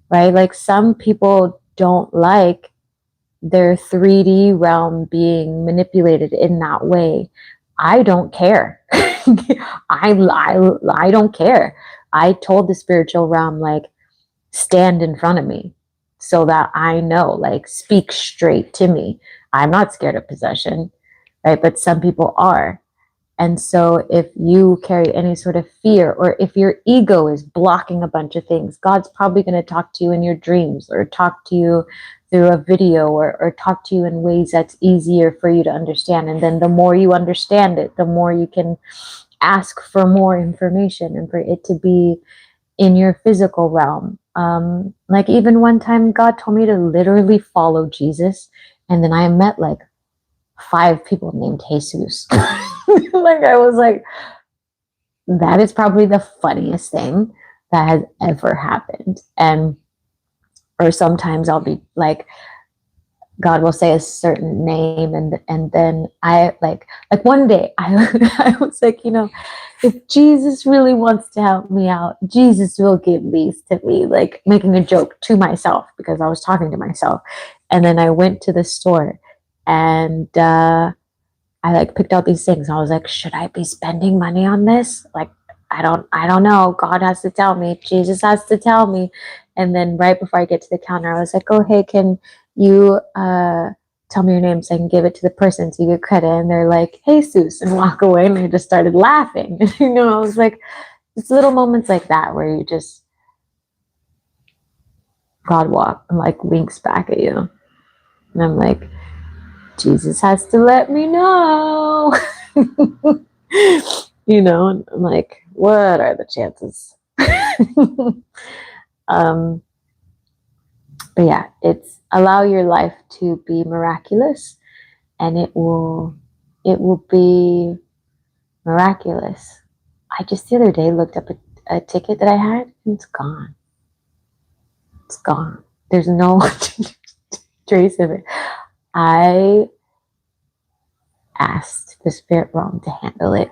right? Like, some people don't like their 3D realm being manipulated in that way. I don't care. I don't care. I told the spiritual realm, like, stand in front of me so that I know, like, speak straight to me. I'm not scared of possession. right? But some people are. And so if you carry any sort of fear, or if your ego is blocking a bunch of things, God's probably going to talk to you in your dreams, or talk to you through a video, or talk to you in ways that's easier for you to understand. And then the more you understand it, the more you can ask for more information and for it to be in your physical realm. Like even one time God told me to literally follow Jesus, and then I met like 5 people named Jesus. Like I was like, that is probably the funniest thing that has ever happened. And or sometimes I'll be like, God will say a certain name, and then I like one day I was like, if Jesus really wants to help me out, Jesus will give these to me, like making a joke to myself because I was talking to myself. And then I went to the store, and I like picked out these things. I was like, should I be spending money on this? Like, I don't know. God has to tell me. Jesus has to tell me. And then right before I get to the counter, I was like, oh, hey, can you tell me your name so I can give it to the person so you get credit? And they're like, hey, Jesus, and walk away. And I just started laughing. I was like, it's little moments like that where you just, God like winks back at you. And I'm like, Jesus has to let me know. And I'm like, what are the chances? But yeah, it's allow your life to be miraculous, and it will be miraculous. I just the other day looked up a ticket that I had, and it's gone. It's gone. There's no trace of it. I asked the spirit realm to handle it.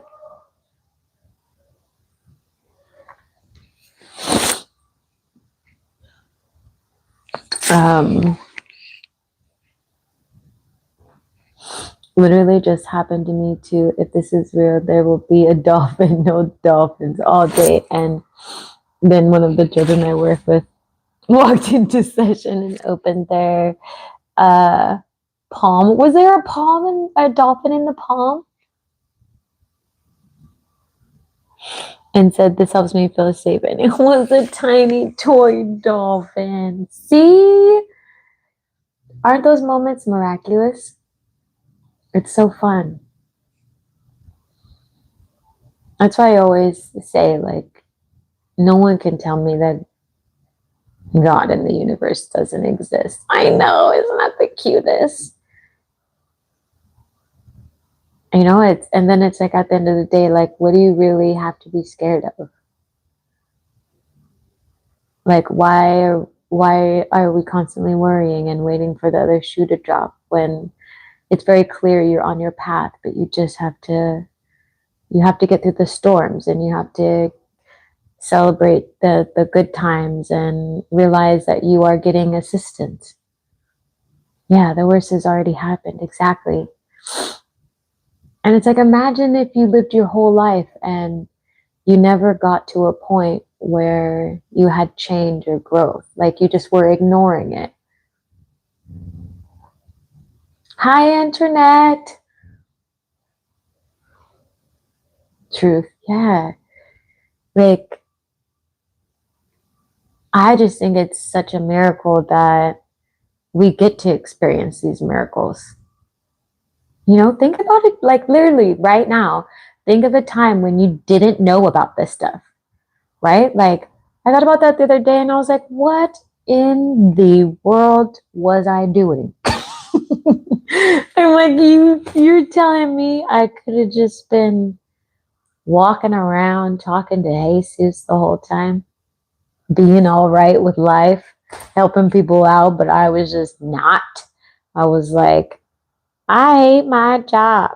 Literally just happened to me too. If this is real, there will be a dolphin. No dolphins all day. And then one of the children I work with walked into session and opened their palm. Was there a palm and a dolphin in the palm? And said, this helps me feel safe. And it was a tiny toy dolphin. See? Aren't those moments miraculous? It's so fun. That's why I always say, like, no one can tell me that God in the universe doesn't exist. I know, isn't that the cutest? And then it's like at the end of the day, like, what do you really have to be scared of? Like, why are we constantly worrying and waiting for the other shoe to drop when it's very clear you're on your path, but you just have to get through the storms, and you have to celebrate the good times and realize that you are getting assistance. Yeah, the worst has already happened. Exactly. And it's like, imagine if you lived your whole life and you never got to a point where you had change or growth. Like you just were ignoring it. Hi, internet. Truth. Yeah. Like, I just think it's such a miracle that we get to experience these miracles. Think about it, like literally right now. Think of a time when you didn't know about this stuff, right? Like I thought about that the other day and I was like, what in the world was I doing? I'm like, you're telling me I could have just been walking around talking to Jesus the whole time, being all right with life, helping people out, but I was just not. I was like, I hate my job.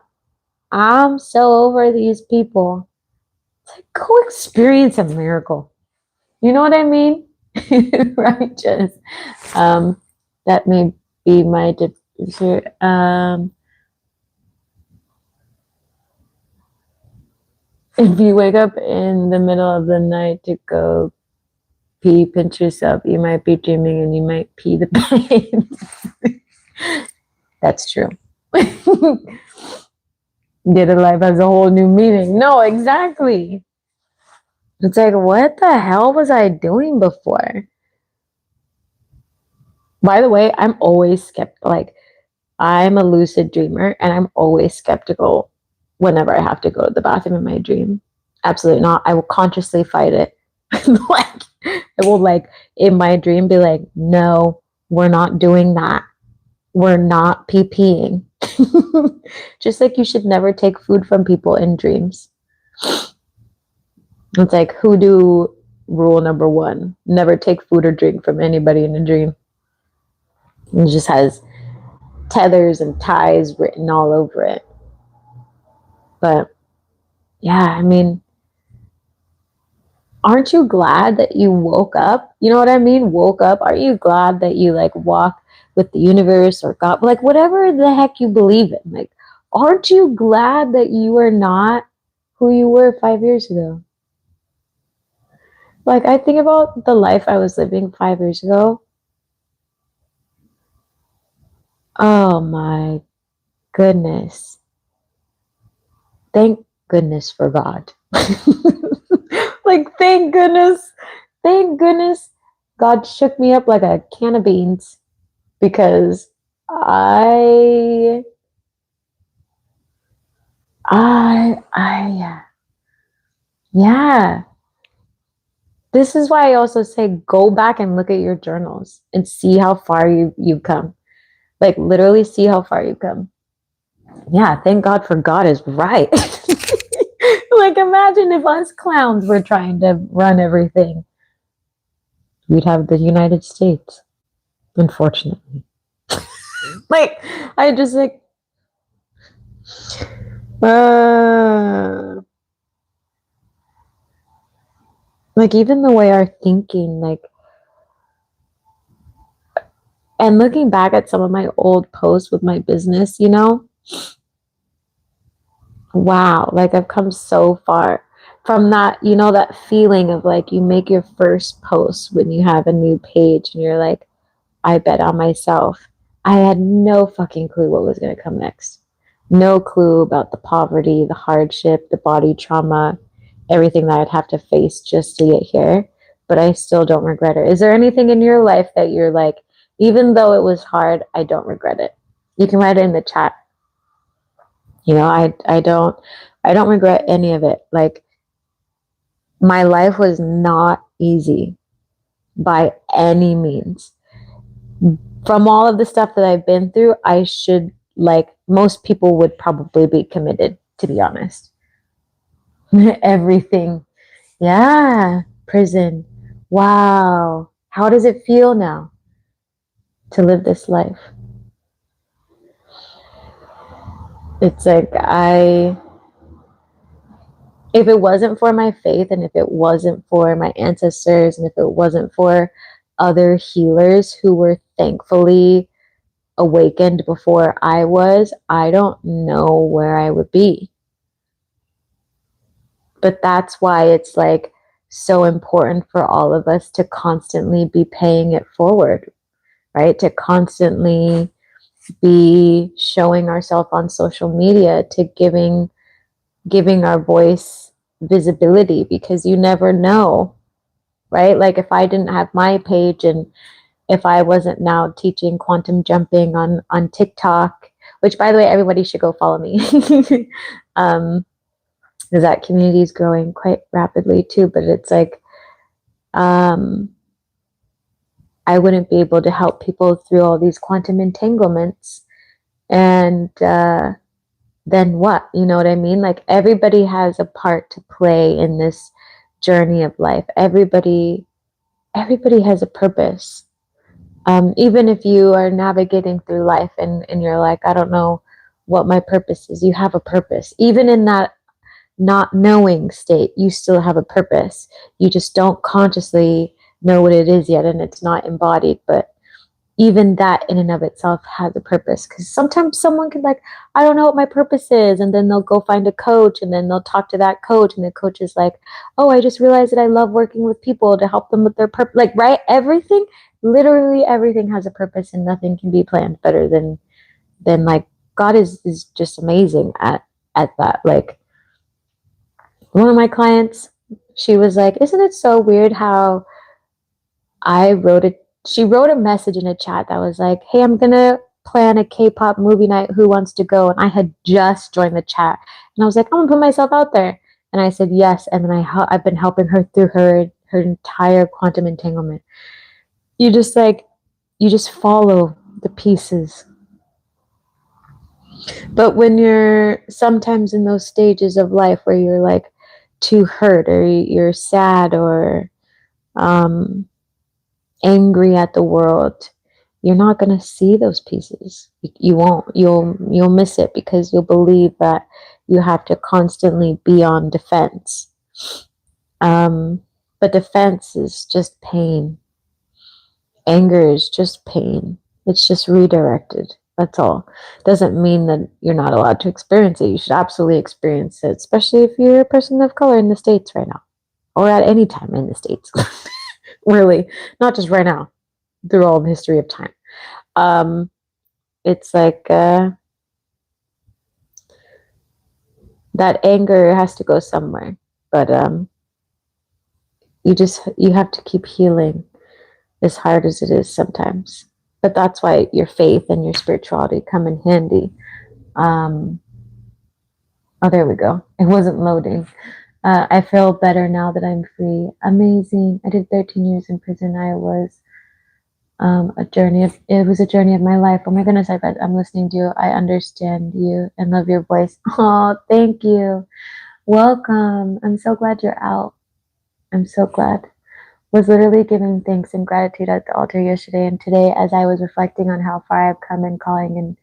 I'm so over these people. It's like, go experience a miracle. You know what I mean? Right? Just that may be my difference. If you wake up in the middle of the night to go pee, pinch yourself, you might be dreaming and you might pee the bed. That's true. Get a life has a whole new meaning. No, exactly. It's like, what the hell was I doing before? By the way, I'm always skeptical. Like, I'm a lucid dreamer and I'm always skeptical whenever I have to go to the bathroom in my dream. Absolutely not. I will consciously fight it. Like, I will, like, in my dream be like, no, we're not doing that. We're not PPing. Just like you should never take food from people in dreams. It's like hoodoo rule number 1. Never take food or drink from anybody in a dream. It just has tethers and ties written all over it. But yeah, I mean, aren't you glad that you woke up? You know what I mean? Woke up. Aren't you glad that you like walk with the universe or God, like whatever the heck you believe in? Like, aren't you glad that you are not who you were 5 years ago? Like, I think about the life I was living 5 years ago. Oh my goodness. Thank goodness for God. Like, thank goodness God shook me up like a can of beans, because I yeah. This is why I also say go back and look at your journals and see how far you've come. Like, literally see how far you've come. Yeah, thank God for God is right. Like, imagine if us clowns were trying to run everything. We'd have the United States, unfortunately. Like, I just like, like, even the way our thinking, like, and looking back at some of my old posts with my business, you know, wow, like I've come so far from that, you know, that feeling of like you make your first post when you have a new page and you're like, I bet on myself. I had no fucking clue what was going to come next. No clue about the poverty, the hardship, the body trauma, everything that I'd have to face just to get here. But I still don't regret it. Is there anything in your life that you're like, even though it was hard, I don't regret it? You can write it in the chat. You know, I don't regret any of it. Like, my life was not easy by any means. From all of the stuff that I've been through, I should, like, most people would probably be committed, to be honest. Everything. Yeah. Prison. Wow. How does it feel now to live this life? It's like, if it wasn't for my faith and if it wasn't for my ancestors and if it wasn't for other healers who were thankfully awakened before I was, I don't know where I would be. But that's why it's like so important for all of us to constantly be paying it forward, right? To constantly be showing ourselves on social media, to giving our voice visibility, because you never know, right? Like, if I didn't have my page and if I wasn't now teaching quantum jumping on TikTok, which, by the way, everybody should go follow me. Because that community is growing quite rapidly too. But it's like, I wouldn't be able to help people through all these quantum entanglements. And then what? You know what I mean? Like, everybody has a part to play in this journey of life. Everybody has a purpose. Even if you are navigating through life and you're like, I don't know what my purpose is, you have a purpose. Even in that not knowing state, you still have a purpose. You just don't consciously know what it is yet, and it's not embodied. But even that in and of itself has a purpose, because sometimes someone can, like, I don't know what my purpose is, and then they'll go find a coach and then they'll talk to that coach, and the coach is like, oh, I just realized that I love working with people to help them with their purpose. Like, right? Everything, literally everything has a purpose, and nothing can be planned better than like, God is just amazing at at that. Like, one of my clients, she was like, isn't it so weird how she wrote a message in a chat that was like, hey, I'm gonna plan a K-pop movie night, who wants to go? And I had just joined the chat, and I was like, I'm gonna put myself out there, and I said yes. And then I've been helping her through her entire quantum entanglement. You just like, you just follow the pieces. But when you're sometimes in those stages of life where you're like too hurt, or you're sad, or angry at the world, you're not going to see those pieces. You won't. You'll miss it, because you'll believe that you have to constantly be on defense. But defense is just pain. Anger is just pain. It's just redirected. That's all. Doesn't mean that you're not allowed to experience it. You should absolutely experience it, especially if you're a person of color in the States right now, or at any time in the States. Really, not just right now, through all the history of time. It's like that anger has to go somewhere, but you have to keep healing, as hard as it is sometimes. But that's why your faith and your spirituality come in handy. Oh, there we go. It wasn't loading. I feel better now that I'm free. Amazing. I did 13 years in prison. I was it was a journey of my life. Oh my goodness, I'm listening to you. I understand you and love your voice. Oh, thank you. Welcome. I'm so glad you're out. I'm so glad. Was literally giving thanks and gratitude at the altar yesterday and today, as I was reflecting on how far I've come and calling and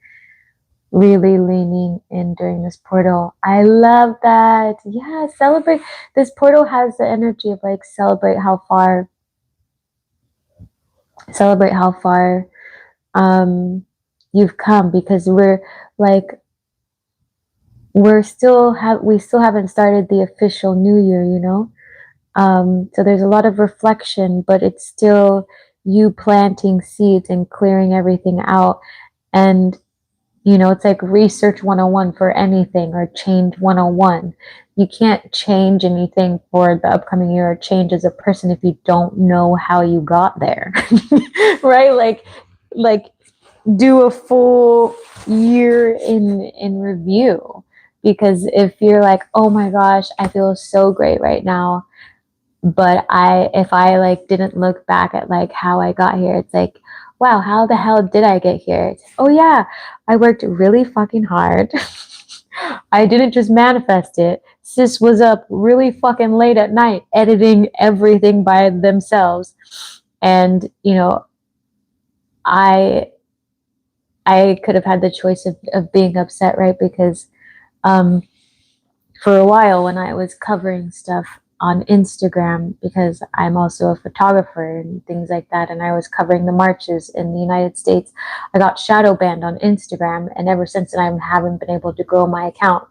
really leaning in during this portal. I love that. Yeah, celebrate. This portal has the energy of like, celebrate how far you've come, because we still haven't started the official new year, you know. So there's a lot of reflection, but it's still you planting seeds and clearing everything out. And you know, it's like research 101 for anything, or change 101. You can't change anything for the upcoming year, or change as a person, if you don't know how you got there. Right? Like do a full year in review, because if you're like, oh my gosh, I feel so great right now, but if I like didn't look back at like how I got here, it's like, wow, how the hell did I get here? It's, oh yeah, I worked really fucking hard. I didn't just manifest it. Sis was up really fucking late at night editing everything by themselves. And you know, I could have had the choice of being upset, right? Because for a while, when I was covering stuff on Instagram, because I'm also a photographer and things like that, and I was covering the marches in the United States, I got shadow banned on Instagram, and ever since then I haven't been able to grow my account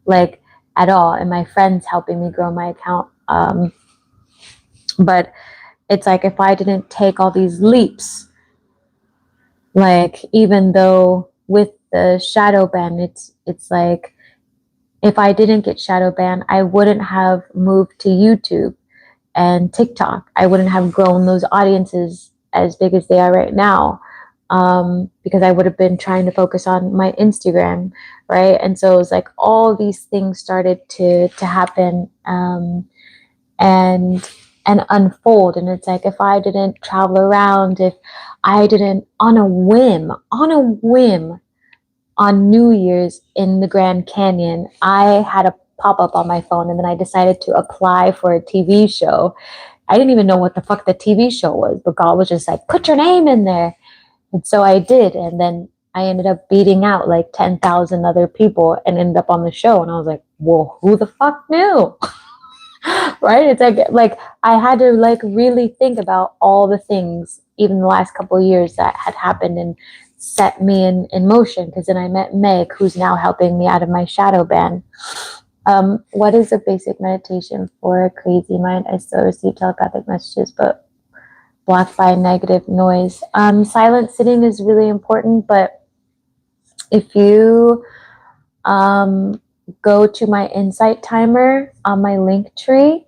like at all, and my friends helping me grow my account. But it's like, if I didn't take all these leaps, like even though with the shadow ban, it's like, if I didn't get shadow banned, I wouldn't have moved to YouTube and TikTok. I wouldn't have grown those audiences as big as they are right now, because I would have been trying to focus on my Instagram, right? And so it was like all these things started to happen, and unfold. And it's like, if I didn't travel around, if I didn't on a whim on New Year's in the Grand Canyon, I had a pop-up on my phone, and then I decided to apply for a TV show. I didn't even know what the fuck the TV show was, but God was just like, put your name in there. And so I did. And then I ended up beating out like 10,000 other people and ended up on the show. And I was like, well, who the fuck knew? Right? It's like I had to like really think about all the things, even the last couple of years, that had happened and set me in motion. Because then I met Meg, who's now helping me out of my shadow ban. What is a basic meditation for a crazy mind? I still receive telepathic messages, but blocked by negative noise. Silent sitting is really important, but if you go to my insight timer on my link tree.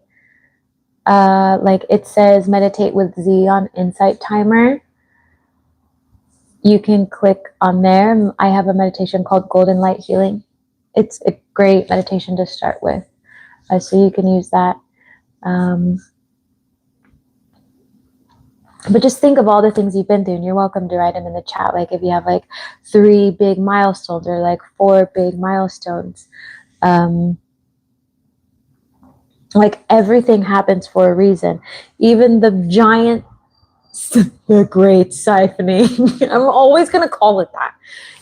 Like it says meditate with Z on insight timer. You can click on there. I have a meditation called Golden Light Healing. It's a great meditation to start with. So you can use that. But just think of all the things you've been through, and you're welcome to write them in the chat. Like if you have like 3 big milestones or like 4 big milestones. Like everything happens for a reason. Even the giant, the great siphoning. I'm always going to call it that.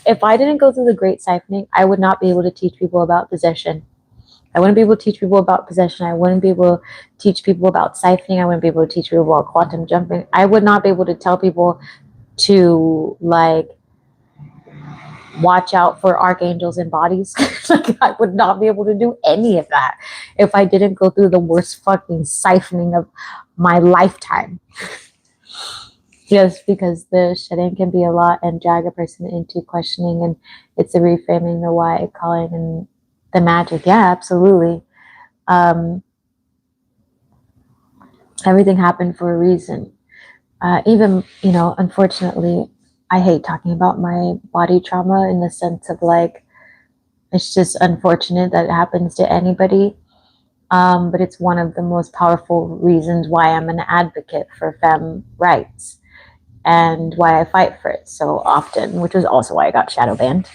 If I didn't go through the great siphoning, I would not be able to teach people about possession. I wouldn't be able to teach people about possession. I wouldn't be able to teach people about siphoning. I wouldn't be able to teach people about quantum jumping. I would not be able to tell people to like watch out for archangels and bodies. Like I would not be able to do any of that if I didn't go through the worst fucking siphoning of my lifetime. Just because the shedding can be a lot and drag a person into questioning, and it's a reframing the why, calling, and the magic. Yeah, absolutely. Everything happened for a reason. Even, you know, unfortunately, I hate talking about my body trauma in the sense of like, it's just unfortunate that it happens to anybody. But it's one of the most powerful reasons why I'm an advocate for femme rights and why I fight for it so often, which was also why I got shadow banned.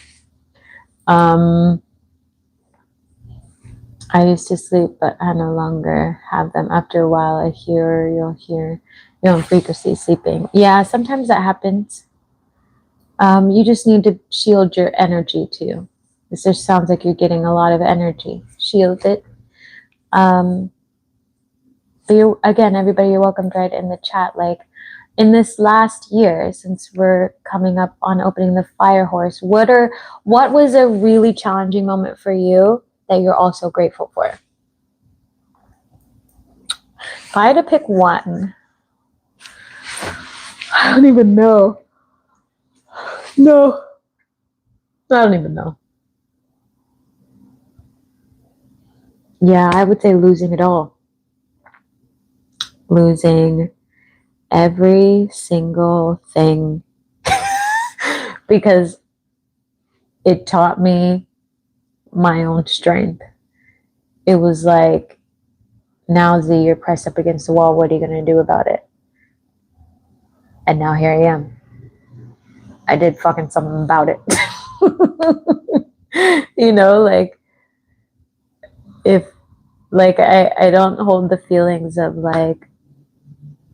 I used to sleep, but I no longer have them. After a while, you'll hear your own frequency sleeping. Yeah, sometimes that happens. You just need to shield your energy too. This just sounds like you're getting a lot of energy. Shield it. But again, everybody, you're welcome to write in the chat. Like in this last year, since we're coming up on opening the fire horse, what was a really challenging moment for you that you're also grateful for? If I had to pick one, I don't even know. No, I don't even know. Yeah, I would say losing it all. Losing every single thing. Because it taught me my own strength. It was like, now Z, you're pressed up against the wall. What are you going to do about it? And now here I am. I did fucking something about it. You know, like, if, like, I don't hold the feelings of, like,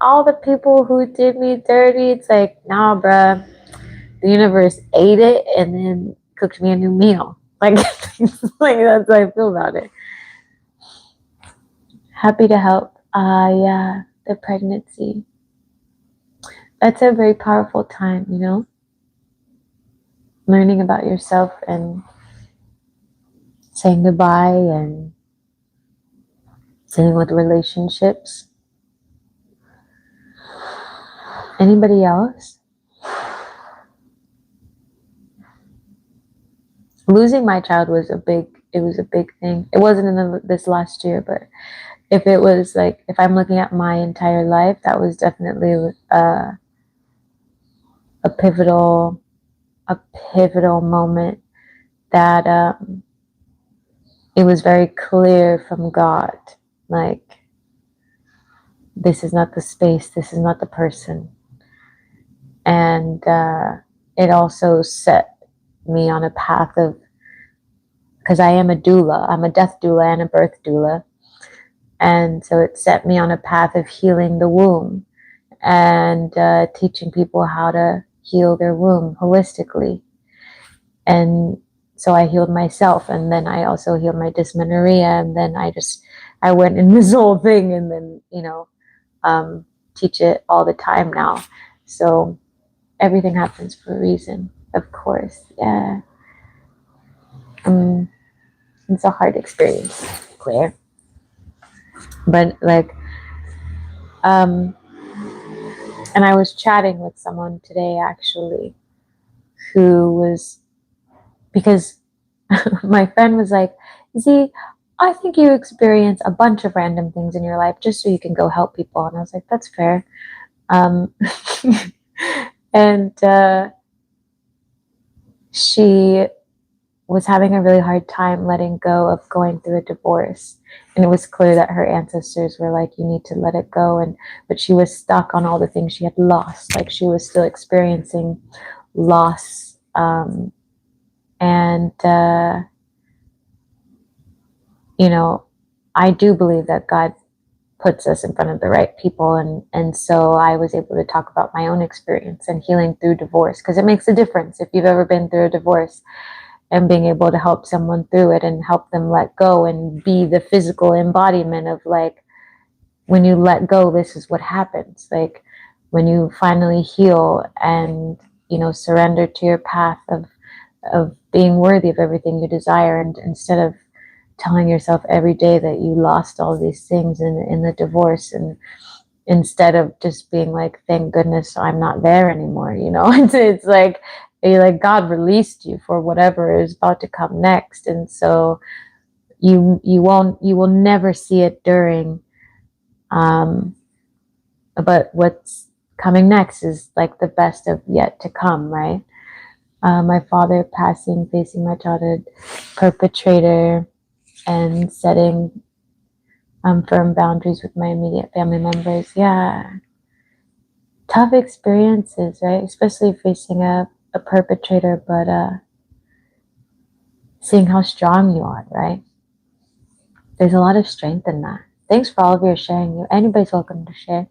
all the people who did me dirty. It's like, nah, bruh. The universe ate it and then cooked me a new meal. Like, like that's how I feel about it. Happy to help. Yeah, the pregnancy. That's a very powerful time, you know? Learning about yourself and saying goodbye and dealing with relationships. Anybody else? Losing my child was a big thing. It wasn't in this last year, but if it was like, if I'm looking at my entire life, that was definitely a pivotal moment that it was very clear from God, like, this is not the space, this is not the person. And it also set me on a path of, because I am a doula, I'm a death doula and a birth doula. And so it set me on a path of healing the womb and teaching people how to heal their womb holistically. And so I healed myself, and then I also healed my dysmenorrhea, and then I went in this whole thing, and then, you know, teach it all the time now. So everything happens for a reason, of course. Yeah. It's a hard experience, Claire. But like, and I was chatting with someone today actually who was, because my friend was like, Z, I think you experience a bunch of random things in your life just so you can go help people. And I was like, that's fair. Um, and she was having a really hard time letting go of going through a divorce. And it was clear that her ancestors were like, you need to let it go. But she was stuck on all the things she had lost. Like she was still experiencing loss. And you know, I do believe that God puts us in front of the right people. And so I was able to talk about my own experience and healing through divorce, because it makes a difference if you've ever been through a divorce, and being able to help someone through it and help them let go and be the physical embodiment of like, when you let go, this is what happens. Like when you finally heal and, you know, surrender to your path of being worthy of everything you desire, and instead of telling yourself every day that you lost all these things in the divorce, and instead of just being like, thank goodness I'm not there anymore, you know. It's like, you're like, God released you for whatever is about to come next. And so you will never see it during, but what's coming next is like the best of yet to come, right? My father passing, facing my childhood perpetrator, and setting firm boundaries with my immediate family members. Yeah, tough experiences, right? Especially facing a perpetrator, but seeing how strong you are, right? There's a lot of strength in that. Thanks for all of your sharing. Anybody's welcome to share.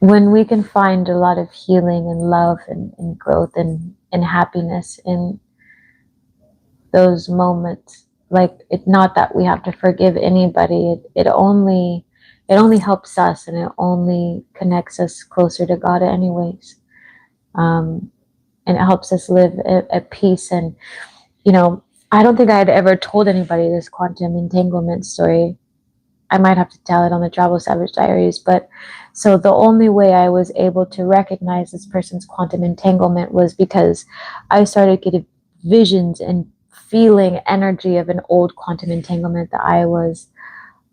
When we can find a lot of healing and love and growth and happiness in those moments, like, it's not that we have to forgive anybody. It only helps us, and it only connects us closer to God anyways. And it helps us live at peace. And, you know, I don't think I had ever told anybody this quantum entanglement story. I might have to tell it on the Travel Savage Diaries. But so the only way I was able to recognize this person's quantum entanglement was because I started getting visions and feeling energy of an old quantum entanglement that I was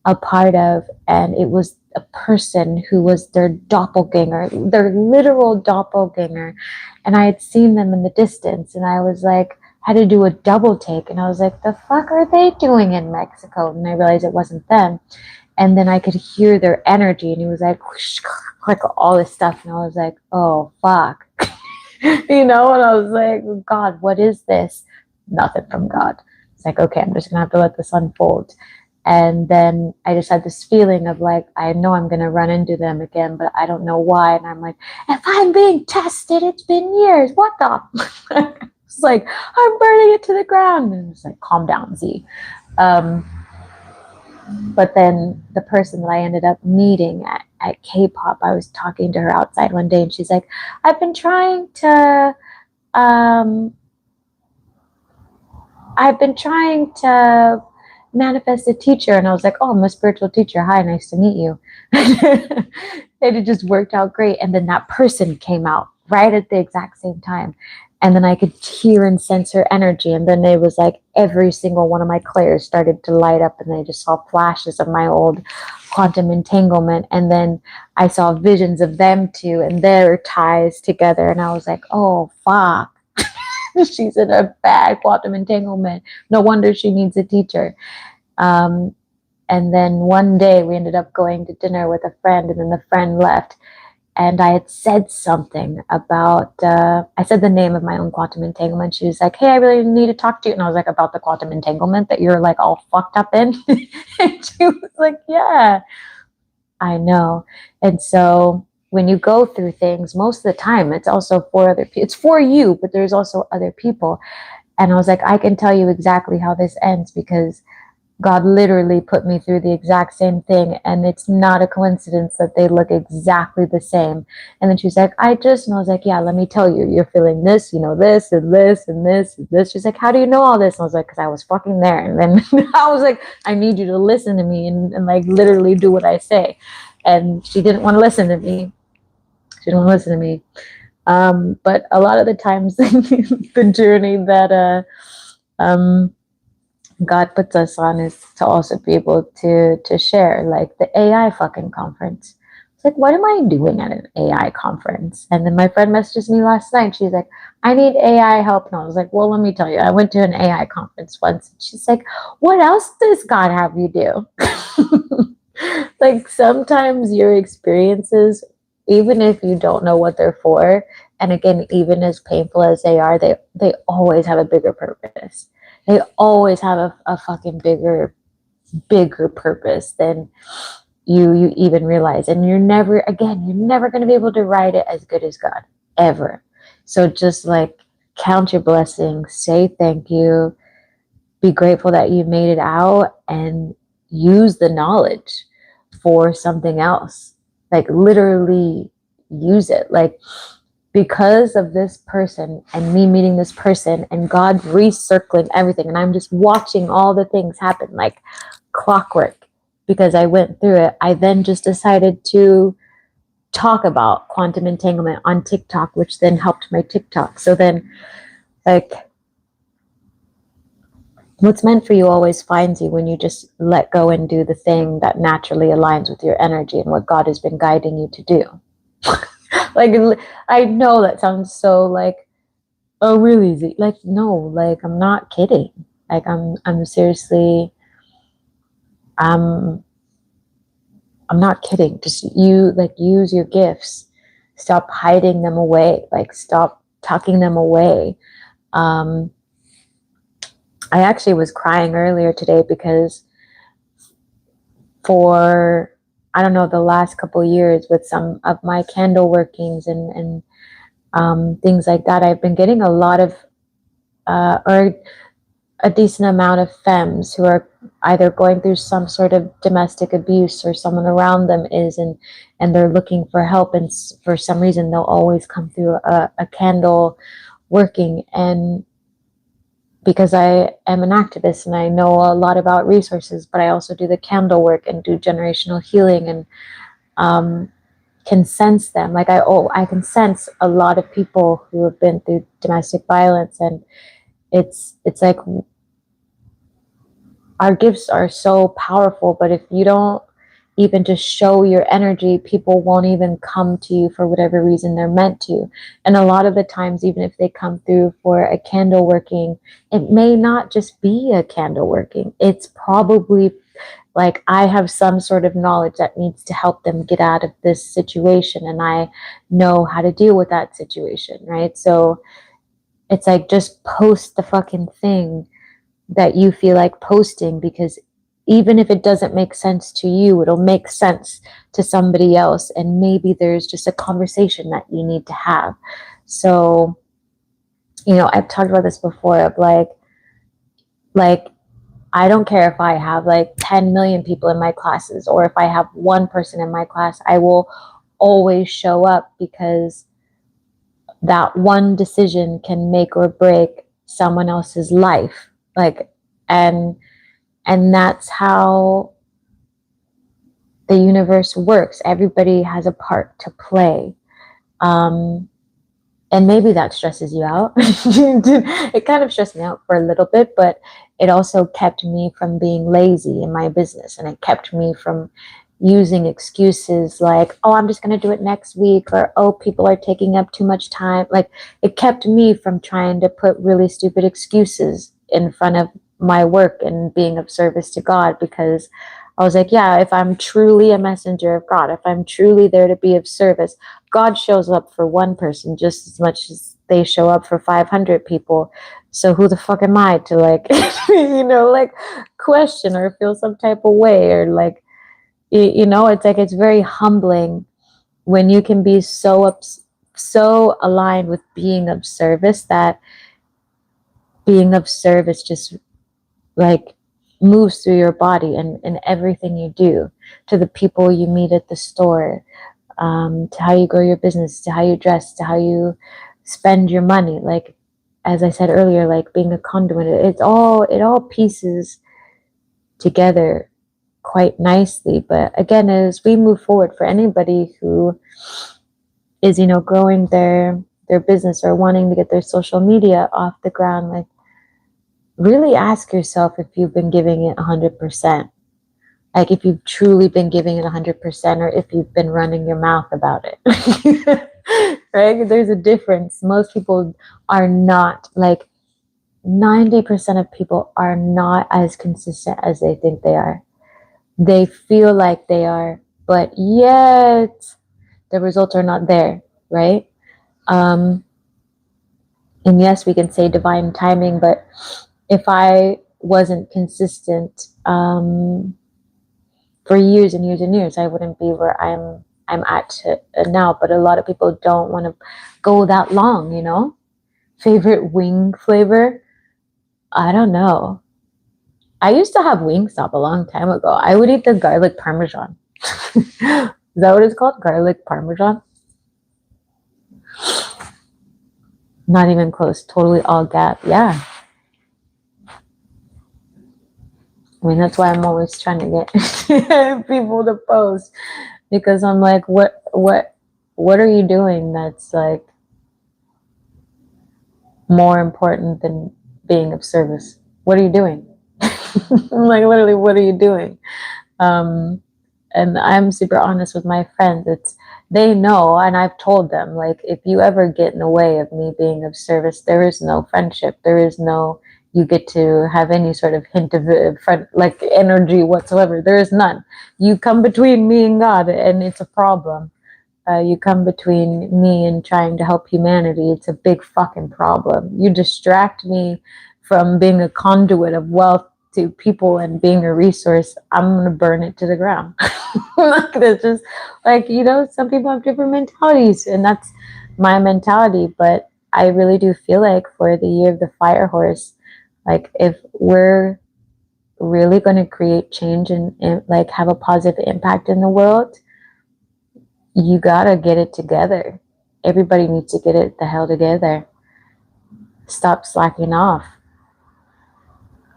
a part of. And it was a person who was their doppelganger, their literal doppelganger. And I had seen them in the distance, and I was like, had to do a double take, and I was like, the fuck are they doing in Mexico? And I realized it wasn't them. And then I could hear their energy, and it was like, whoosh, like all this stuff. And I was like, oh fuck. You know, and I was like, God, what is this? Nothing from God. It's like, okay, I'm just gonna have to let this unfold. And then I just had this feeling of like, I know I'm going to run into them again, but I don't know why. And I'm like, if I'm being tested, it's been years. What the? It's like, I'm burning it to the ground. And it's like, calm down, Z. But then the person that I ended up meeting at K-pop, I was talking to her outside one day, and she's like, I've been trying to manifest a teacher. And I was like, oh, I'm a spiritual teacher. Hi, nice to meet you. And it just worked out great. And then that person came out right at the exact same time. And then I could hear and sense her energy. And then it was like every single one of my clairs started to light up, and I just saw flashes of my old quantum entanglement. And then I saw visions of them too, and their ties together. And I was like, oh, fuck. She's in a bad quantum entanglement. No wonder she needs a teacher. And then one day we ended up going to dinner with a friend, and then the friend left. And I had said something about, I said the name of my own quantum entanglement. She was like, hey, I really need to talk to you. And I was like, about the quantum entanglement that you're like all fucked up in? And she was like, yeah, I know. And so when you go through things, most of the time, it's also for other people. It's for you, but there's also other people. And I was like, I can tell you exactly how this ends, because God literally put me through the exact same thing. And it's not a coincidence that they look exactly the same. And then she's like, and I was like, yeah, let me tell you, you're feeling this, you know, this and this and this and this. She's like, how do you know all this? And I was like, because I was fucking there. And then I was like, I need you to listen to me and like literally do what I say. And she didn't want to listen to me. She didn't want to listen to me. But a lot of the times, the journey that God puts us on is to also be able to share, like the AI fucking conference. It's like, what am I doing at an AI conference? And then my friend messages me last night. She's like, I need AI help. And I was like, well, let me tell you, I went to an AI conference once. And she's like, what else does God have you do? Like sometimes your experiences, even if you don't know what they're for, and again, even as painful as they are, they always have a bigger purpose. They always have a fucking bigger purpose than you even realize. And you're never, again, you're never going to be able to write it as good as God, ever. So just like count your blessings, say thank you, be grateful that you made it out, and use the knowledge for something else. Like literally use it. Like because of this person and me meeting this person and God recircling everything, and I'm just watching all the things happen like clockwork because I went through it. I then just decided to talk about quantum entanglement on TikTok, which then helped my TikTok. So then, like, what's meant for you always finds you when you just let go and do the thing that naturally aligns with your energy and what God has been guiding you to do. Like, I know that sounds so like, oh, really easy. Like, no, like, I'm not kidding. Like, I'm seriously, I'm not kidding. Just use your gifts. Stop hiding them away. Like, stop tucking them away. I actually was crying earlier today because for, I don't know, the last couple of years with some of my candle workings and things like that, I've been getting a lot of, or a decent amount of femmes who are either going through some sort of domestic abuse or someone around them is, and they're looking for help, and for some reason they'll always come through a candle working. And because I am an activist and I know a lot about resources, but I also do the candle work and do generational healing, and can sense them. Like I can sense a lot of people who have been through domestic violence, and it's like our gifts are so powerful, but if you don't even just show your energy, people won't even come to you for whatever reason they're meant to. And a lot of the times, even if they come through for a candle working, it may not just be a candle working. It's probably like I have some sort of knowledge that needs to help them get out of this situation, and I know how to deal with that situation, right? So it's like, just post the fucking thing that you feel like posting, because even if it doesn't make sense to you, it'll make sense to somebody else, and maybe there's just a conversation that you need to have. So, I've talked about this before of like I don't care if I have like 10 million people in my classes, or if I have one person in my class, I will always show up, because that one decision can make or break someone else's life. Like, and that's how the universe works. Everybody has a part to play. And maybe that stresses you out. It kind of stressed me out for a little bit, but it also kept me from being lazy in my business. And it kept me from using excuses like, oh, I'm just going to do it next week, or, oh, people are taking up too much time. Like, it kept me from trying to put really stupid excuses in front of my work and being of service to God, because I was like, yeah, if I'm truly a messenger of God, if I'm truly there to be of service, God shows up for one person just as much as they show up for 500 people. So who the fuck am I to like, like question or feel some type of way, or like, it's like, it's very humbling when you can be so aligned with being of service, that being of service just like moves through your body and everything you do, to the people you meet at the store, to how you grow your business, to how you dress, to how you spend your money. Like, as I said earlier, like being a conduit, it all pieces together quite nicely. But again, as we move forward, for anybody who is, growing their their business or wanting to get their social media off the ground, like really ask yourself if you've been giving it 100%. Like if you've truly been giving it 100% or if you've been running your mouth about it. Right? There's a difference. Most people are not, like 90% of people are not as consistent as they think they are. They feel like they are, but yet the results are not there, right? And yes, we can say divine timing, but if I wasn't consistent for years and years and years, I wouldn't be where I'm at now. But a lot of people don't want to go that long, you know? Favorite wing flavor? I don't know. I used to have Wingstop a long time ago. I would eat the garlic parmesan. Is that what it's called? Garlic parmesan? Not even close. Totally all gap. Yeah. I mean, that's why I'm always trying to get people to post, because I'm like, what are you doing that's like more important than being of service? What are you doing? I'm like, literally, what are you doing? And I'm super honest with my friends. They know, and I've told them, like, if you ever get in the way of me being of service, there is no friendship. There is no, you get to have any sort of hint of like energy whatsoever. There is none. You come between me and God, and it's a problem. You come between me and trying to help humanity, it's a big fucking problem. You distract me from being a conduit of wealth to people and being a resource, I'm gonna burn it to the ground. It's just like, you know, some people have different mentalities, and that's my mentality. But I really do feel like for the year of the fire horse, like if we're really going to create change and like have a positive impact in the world, you gotta get it together. Everybody needs to get it the hell together. Stop slacking off.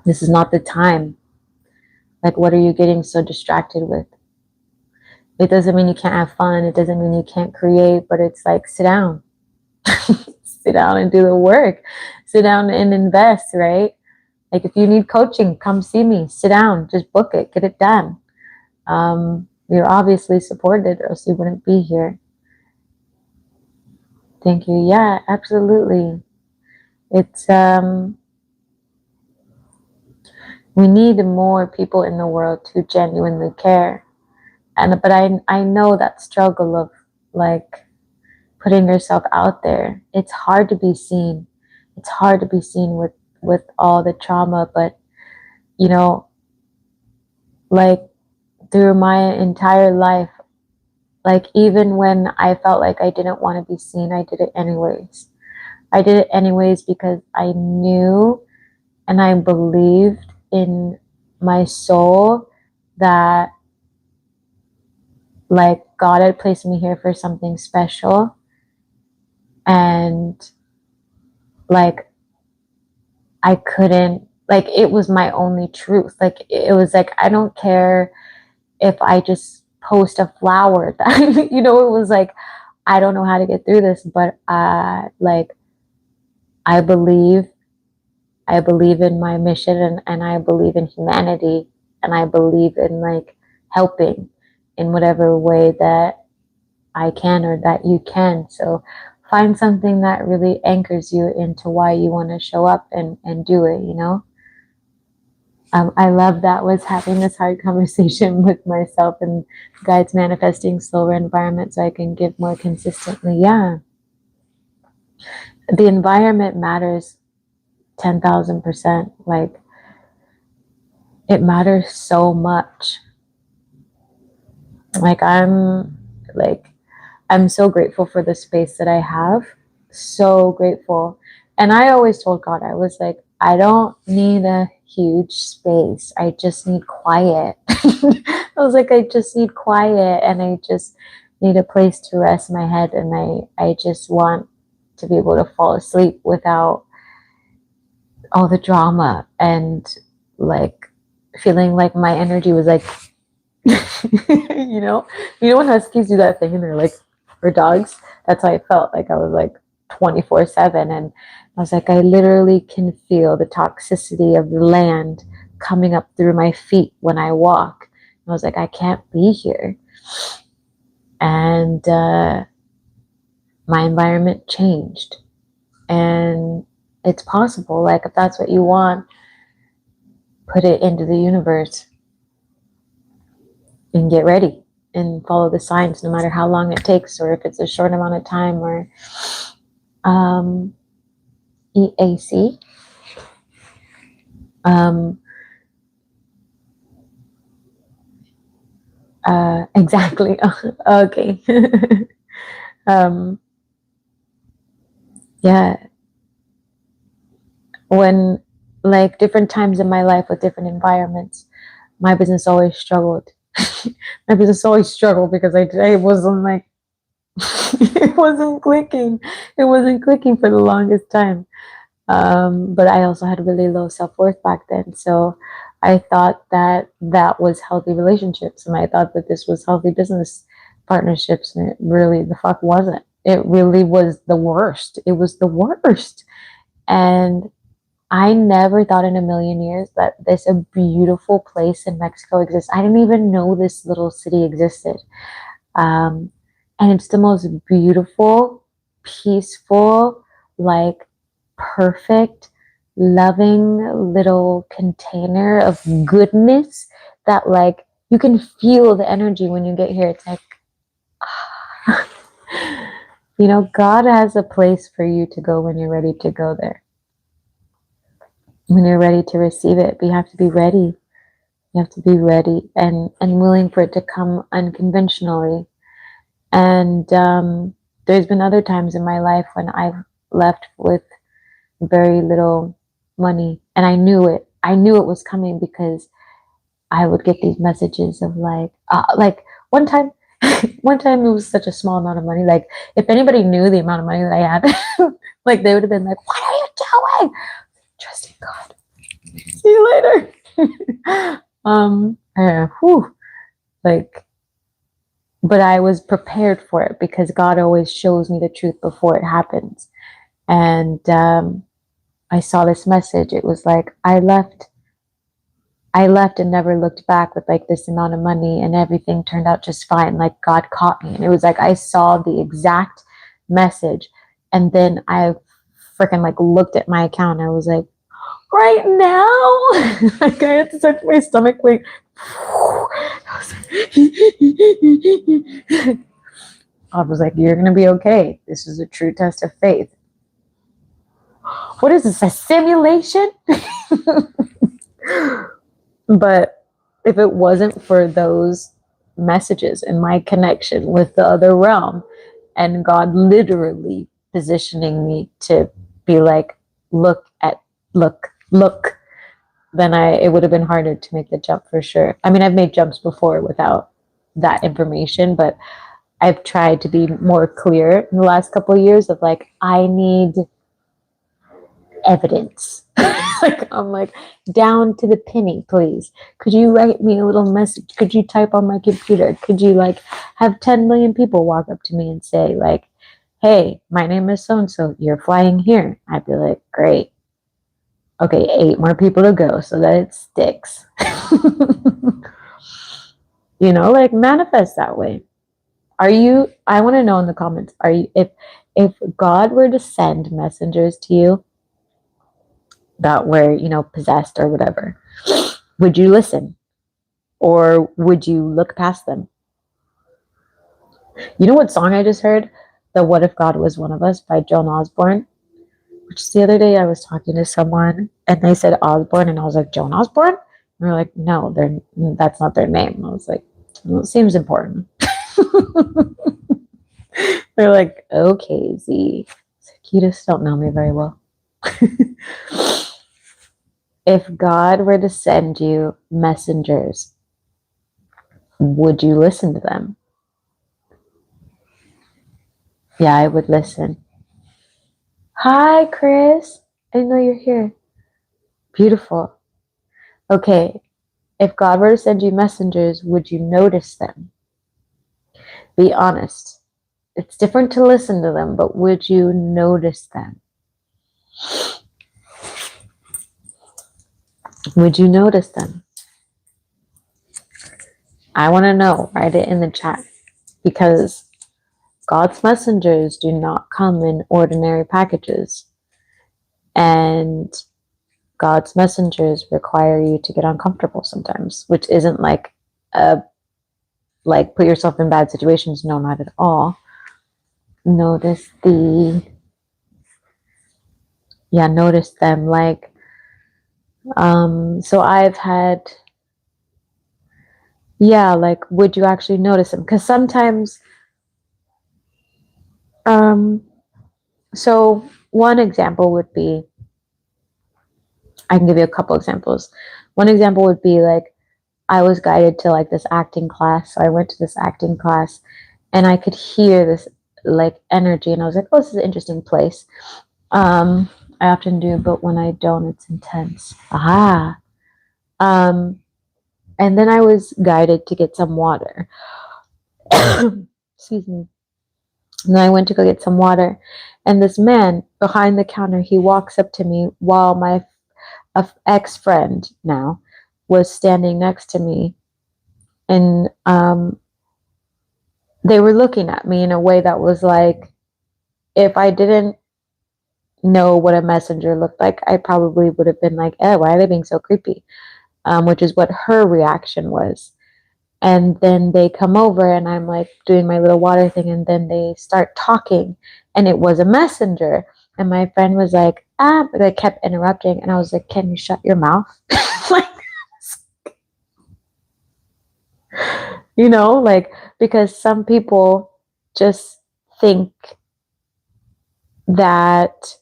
This is not the time. Like, what are you getting so distracted with? It doesn't mean you can't have fun. It doesn't mean you can't create, but it's like, sit down. Sit down and do the work. Sit down and invest, right? Like if you need coaching, come see me. Sit down, just book it, get it done. You're obviously supported, or else you wouldn't be here. Thank you. Yeah, absolutely. It's we need more people in the world to genuinely care. But I know that struggle of like putting yourself out there. It's hard to be seen. It's hard to be seen with all the trauma, but you know, like through my entire life, like even when I felt like I didn't want to be seen, I did it anyways. I did it anyways because I knew and I believed in my soul that like God had placed me here for something special. And like I couldn't, like it was my only truth. Like it was like, I don't care if I just post a flower that, you know, it was like, I don't know how to get through this, but like I believe in my mission, and I believe in humanity, and I believe in like helping in whatever way that I can or that you can. So find something that really anchors you into why you want to show up and do it, you know? I love that was having this hard conversation with myself and guides manifesting slower environment so I can give more consistently. Yeah. The environment matters 10,000%. Like it matters so much. Like I'm so grateful for the space that I have. So grateful. And I always told God, I was like, I don't need a huge space. I just need quiet. I was like, I just need quiet, and I just need a place to rest my head. And I just want to be able to fall asleep without all the drama and like feeling like my energy was like, you know when huskies do that thing and they're like, or dogs, that's how I felt. Like I was like 24/7. And I was like, I literally can feel the toxicity of the land coming up through my feet when I walk. I was like, I can't be here. And my environment changed. And it's possible. Like, if that's what you want, put it into the universe and get ready and follow the signs, no matter how long it takes, or if it's a short amount of time, or EAC. Exactly. Okay. Yeah. When, like, different times in my life with different environments, my business always struggled. My business always struggled because I wasn't like, it wasn't clicking. It wasn't clicking for the longest time. But I also had really low self-worth back then. So I thought that that was healthy relationships, and I thought that this was healthy business partnerships, and it really the fuck wasn't. It really was the worst. It was the worst. And I never thought in a million years that this a beautiful place in Mexico exists. I didn't even know this little city existed. Um, and it's the most beautiful, peaceful, like, perfect, loving little container of goodness that, like, you can feel the energy when you get here. It's like, you know, God has a place for you to go when you're ready to go there. When you're ready to receive it, but you have to be ready. You have to be ready and willing for it to come unconventionally. And there's been other times in my life when I've left with very little money, and I knew it. I knew it was coming because I would get these messages of like one time, one time it was such a small amount of money. Like, if anybody knew the amount of money that I had, like, they would have been like, "What are you doing?" Trusting God. See you later. Like, but I was prepared for it because God always shows me the truth before it happens. And I saw this message. It was like, I left and never looked back with like this amount of money, and everything turned out just fine. Like, God caught me. And it was like, I saw the exact message. And then I freaking like looked at my account, and I was like, right now? Like, I had to touch my stomach, like, I was like, you're gonna be okay. This is a true test of faith. What is this, a simulation? But if it wasn't for those messages and my connection with the other realm, and God literally positioning me to be like, look, then it would have been harder to make the jump for sure. I mean, I've made jumps before without that information, but I've tried to be more clear in the last couple of years of like, I need evidence. Like, I'm like, down to the penny, please. Could you write me a little message? Could you type on my computer? Could you like have 10 million people walk up to me and say like, hey, my name is so-and-so, you're flying here? I'd be like, great. Okay, 8 more people to go so that it sticks. You know, like, manifest that way. I want to know in the comments, if God were to send messengers to you that were, you know, possessed or whatever, would you listen? Or would you look past them? You know what song I just heard? The What If God Was One of Us by Joan Osborne. Which the other day I was talking to someone and they said Osborne, and I was like, Joan Osborne? And they're like, no, that's not their name. I was like, well, it seems important. They're like, okay, Z. Like, you just don't know me very well. If God were to send you messengers, would you listen to them? Yeah, I would listen. Hi, Chris. I didn't know you're here. Beautiful. Okay, if God were to send you messengers, would you notice them? Be honest. It's different to listen to them, but would you notice them? Would you notice them? I want to know. Write it in the chat, because God's messengers do not come in ordinary packages. And God's messengers require you to get uncomfortable sometimes, which isn't like put yourself in bad situations. No, not at all. Notice notice them. Like, so I've had, like, would you actually notice them? Because sometimes, so one example would be, I can give you a couple examples. One example would be like, I was guided to like this acting class. So I went to this acting class and I could hear this like energy, and I was like, oh, this is an interesting place. I often do, but when I don't, it's intense. And then I was guided to get some water. Excuse me. And then I went to go get some water, and this man behind the counter, he walks up to me while my ex-friend now was standing next to me, and they were looking at me in a way that was like, if I didn't know what a messenger looked like, I probably would have been like, oh, why are they being so creepy? Which is what her reaction was. And then they come over and I'm like doing my little water thing, and then they start talking, and it was a messenger. And my friend was like, but I kept interrupting, and I was like, can you shut your mouth? Like, like, because some people just think that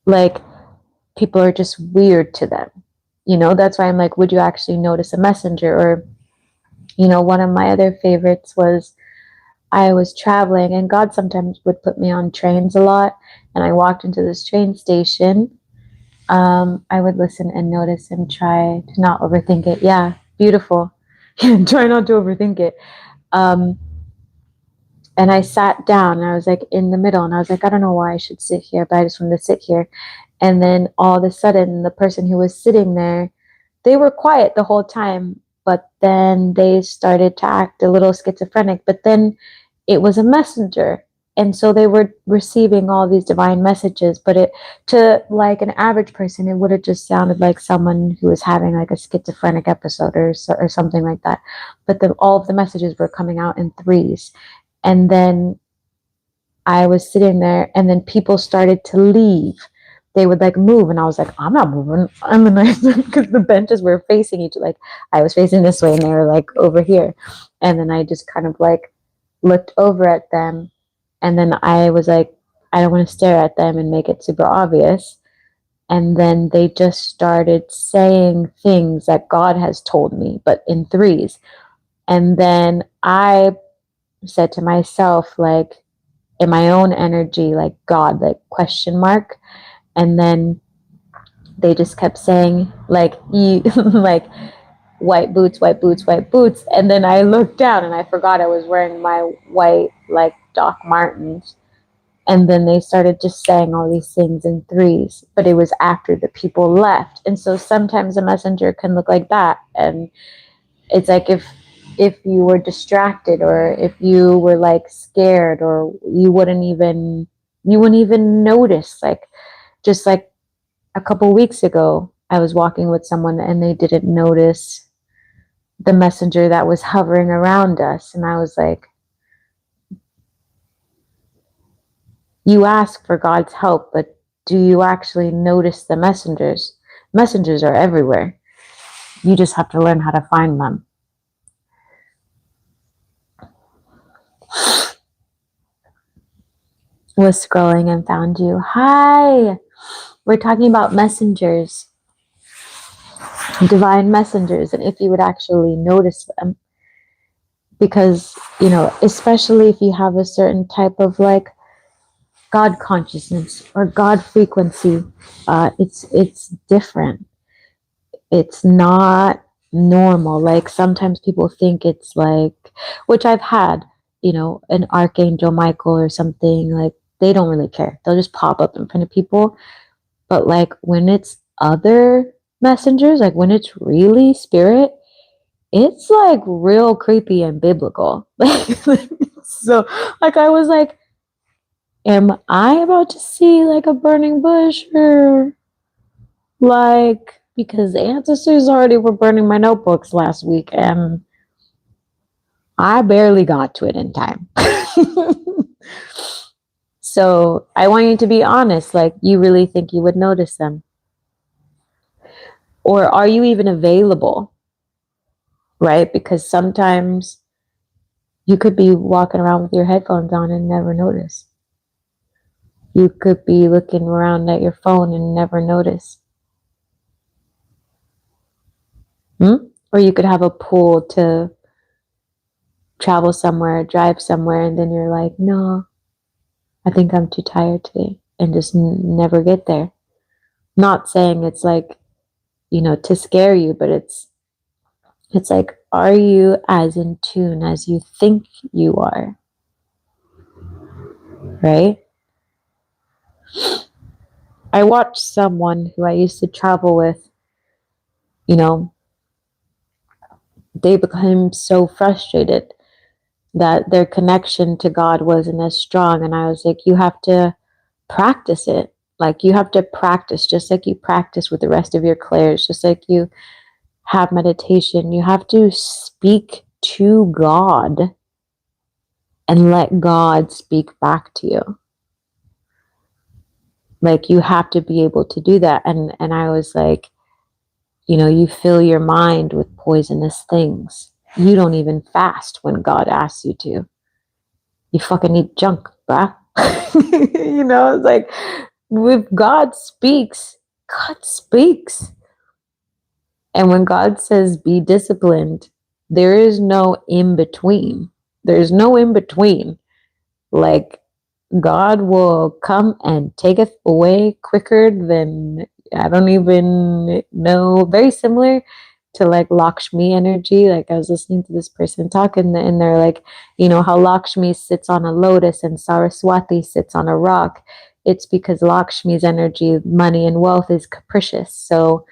like people are just weird to them. That's why I'm like, would you actually notice a messenger? Or, one of my other favorites was, I was traveling, and God sometimes would put me on trains a lot, and I walked into this train station. I would listen and notice and try to not overthink it. Yeah, beautiful. Try not to overthink it. And I sat down, and I was like in the middle, and I was like, I don't know why I should sit here, but I just wanted to sit here. And then all of a sudden, the person who was sitting there, they were quiet the whole time, but then they started to act a little schizophrenic. But then it was a messenger. And so they were receiving all these divine messages, but to like an average person, it would have just sounded like someone who was having like a schizophrenic episode or something like that. But all of the messages were coming out in threes. And then I was sitting there, and then people started to leave. They would like move, and I was like, I'm not moving. I'm a nice, because the benches were facing each, like I was facing this way and they were like over here. And then I just kind of like looked over at them, and then I was like, I don't want to stare at them and make it super obvious. And then they just started saying things that God has told me, but in threes. And then I said to myself, like, in my own energy, like, God, like, question mark. And then they just kept saying, like, like, white boots, white boots, white boots. And then I looked down and I forgot I was wearing my white, like, Doc Martens. And then they started just saying all these things in threes, but it was after the people left. And so sometimes a messenger can look like that. And it's like, if you were distracted, or if you were like scared, or you wouldn't even notice. Like, just like a couple weeks ago, I was walking with someone and they didn't notice the messenger that was hovering around us. And I was like, you ask for God's help, but do you actually notice the messengers? Messengers are everywhere. You just have to learn how to find them. Was scrolling and found you. Hi! We're talking about messengers, divine messengers, and if you would actually notice them. Because, especially if you have a certain type of like God consciousness or God frequency, it's different. It's not normal. Like, sometimes people think it's like, which I've had, an Archangel Michael or something, like they don't really care. They'll just pop up in front of people. But like when it's other messengers, like when it's really spirit, it's like real creepy and biblical. So like I was like, am I about to see like a burning bush, or like, because the ancestors already were burning my notebooks last week and I barely got to it in time. So I want you to be honest, like you really think you would notice them? Or are you even available? Right? Because sometimes you could be walking around with your headphones on and never notice. You could be looking around at your phone and never notice. Or you could have a pull to travel somewhere, drive somewhere, and then you're like, no, I think I'm too tired today, and just never get there. Not saying it's like, to scare you, but it's like, are you as in tune as you think you are? Right? I watched someone who I used to travel with, they became so frustrated that their connection to God wasn't as strong. And I was like, you have to practice it. Like you have to practice, just like you practice with the rest of your clairs, just like you have meditation. You have to speak to God and let God speak back to you. Like you have to be able to do that. And I was like, you fill your mind with poisonous things. You don't even fast when God asks you to. You fucking eat junk, bruh. It's like, if God speaks, God speaks. And when God says be disciplined, there is no in between. There's no in between. Like, God will come and taketh away quicker than, I don't even know, very similar to like Lakshmi energy. Like I was listening to this person talk and they're like, how Lakshmi sits on a lotus and Saraswati sits on a rock. It's because Lakshmi's energy, money and wealth, is capricious. So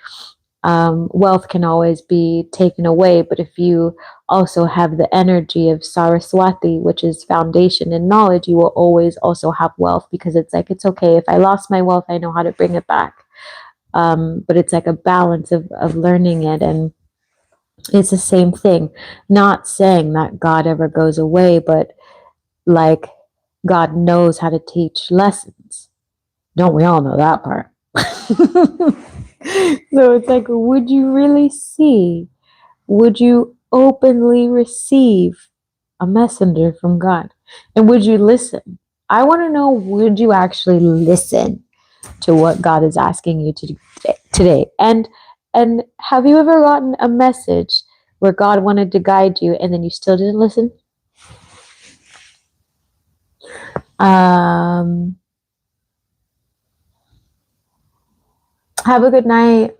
wealth can always be taken away. But if you also have the energy of Saraswati, which is foundation and knowledge, you will always also have wealth, because it's like, it's okay. If I lost my wealth, I know how to bring it back. But it's like a balance of learning it. And it's the same thing. Not saying that God ever goes away, but like God knows how to teach lessons. Don't we all know that part? So it's like, would you really see? Would you openly receive a messenger from God? And would you listen? I want to know, would you actually listen to what God is asking you to do today? And have you ever gotten a message where God wanted to guide you and then you still didn't listen? Have a good night.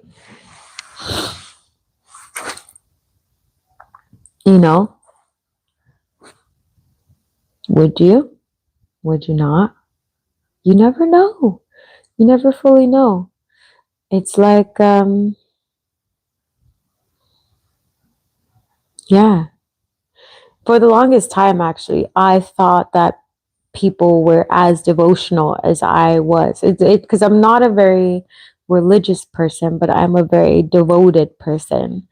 Would you? Would you not? You never know. You never fully know. It's like, yeah. For the longest time, actually, I thought that people were as devotional as I was. Because I'm not a very religious person, but I'm a very devoted person.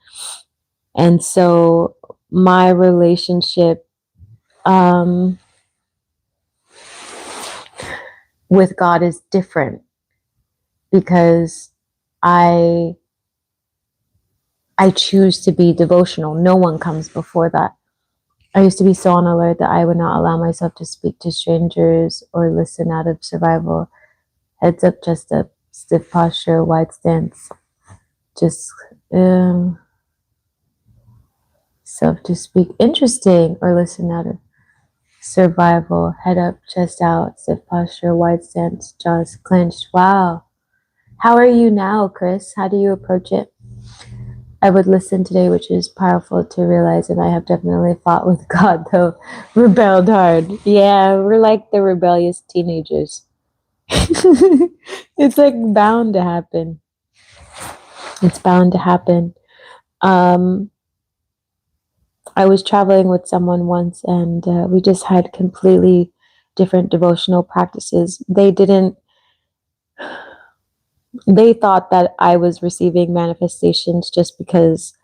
And so my relationship with God is different, because I choose to be devotional. No one comes before that. I used to be so on alert that I would not allow myself to speak to strangers or listen out of survival. Heads up, chest up, stiff posture, wide stance. Just self to speak. Interesting. Or listen out of survival. Head up, chest out, stiff posture, wide stance, jaws clenched. Wow. How are you now, Chris? How do you approach it? I would listen today, which is powerful to realize that I have definitely fought with God, though, rebelled hard. Yeah, we're like the rebellious teenagers. It's like bound to happen. It's bound to happen. Um, I was traveling with someone once, and we just had completely different devotional practices. They thought that I was receiving manifestations just because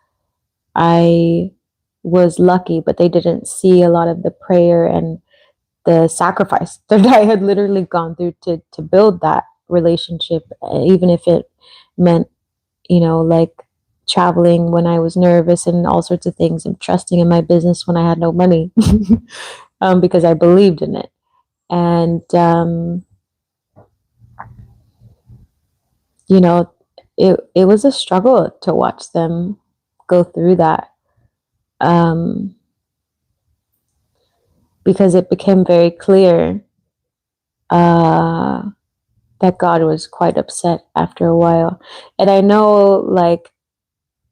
I was lucky, but they didn't see a lot of the prayer and the sacrifice that I had literally gone through to build that relationship, even if it meant, like traveling when I was nervous and all sorts of things, and trusting in my business when I had no money, because I believed in it. And, you know, it was a struggle to watch them go through that, because it became very clear uh, that God was quite upset after a while. And I know, like,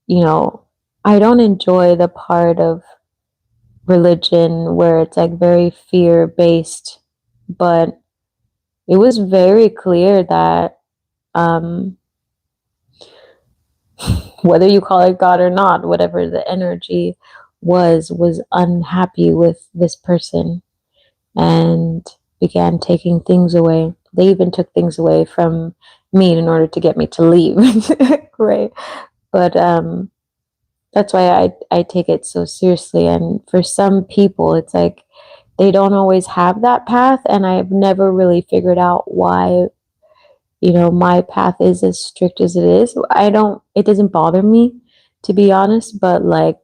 I don't enjoy the part of religion where it's like very fear based, but it was very clear that, um, whether you call it God or not, whatever the energy was unhappy with this person and began taking things away. They even took things away from me in order to get me to leave. Right. But that's why I take it so seriously. And for some people, it's like they don't always have that path. And I've never really figured out why, my path is as strict as it is. It doesn't bother me, to be honest, but like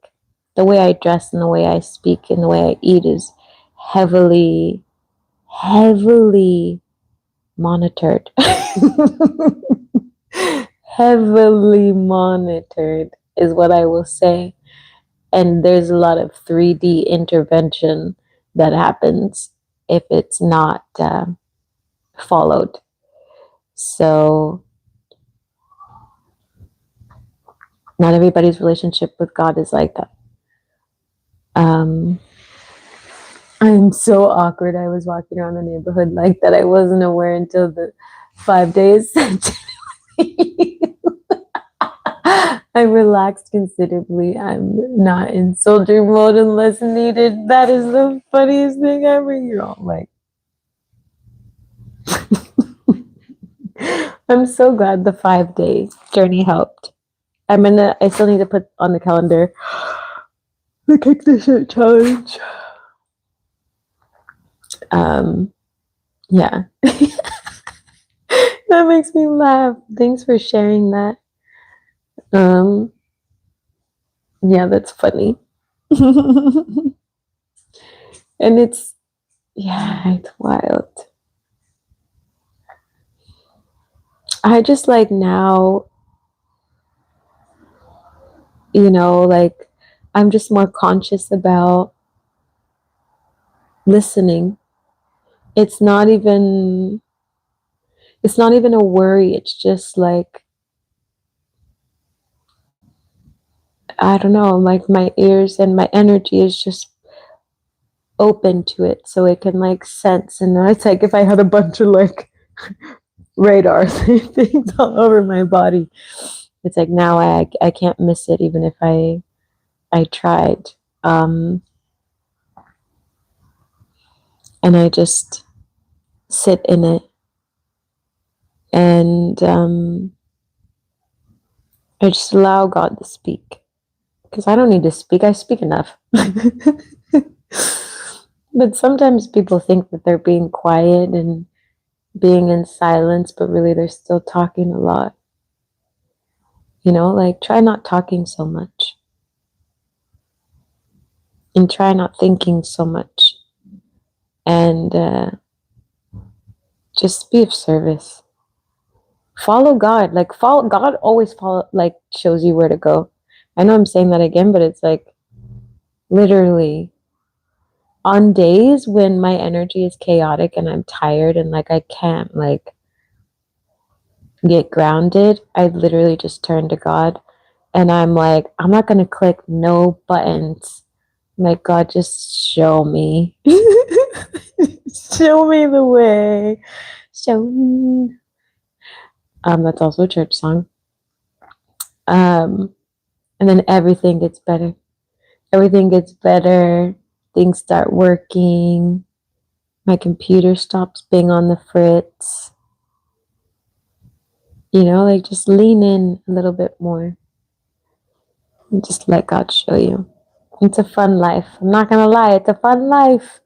the way I dress and the way I speak and the way I eat is heavily, heavily monitored. Heavily monitored is what I will say. And there's a lot of 3D intervention that happens if it's not followed. So not everybody's relationship with God is like that. I'm so awkward. I was walking around the neighborhood like that. I wasn't aware until the 5 days. I relaxed considerably. I'm not in soldier mode unless needed. That is the funniest thing ever. You're all like, I'm so glad the 5 day journey helped. I still need to put on the calendar the Kick the Shit challenge. Yeah. That makes me laugh. Thanks for sharing that. Yeah, that's funny. And it's wild. I just like now, like I'm just more conscious about listening. It's not even a worry. It's just like, I don't know, like my ears and my energy is just open to it, so it can like sense. And it's like if I had a bunch of like radar things all over my body, it's like now I can't miss it even if I tried. And I just sit in it, and I just allow God to speak, because I don't need to speak. I speak enough. But sometimes people think that they're being quiet and being in silence, but really they're still talking a lot. Like try not talking so much and try not thinking so much, and just be of service. Follow God. Like follow God always like shows you where to go. I know I'm saying that again, but it's like literally on days when my energy is chaotic and I'm tired and like I can't like get grounded, I literally just turn to God And I'm like, I'm not going to click no buttons. I'm like, God, just show me. Show me the way. Show me. That's also a church song. And then everything gets better. Everything gets better. Things start working. My computer stops being on the fritz. You know, like just lean in a little bit more. And just let God show you. It's a fun life. I'm not gonna lie, it's a fun life.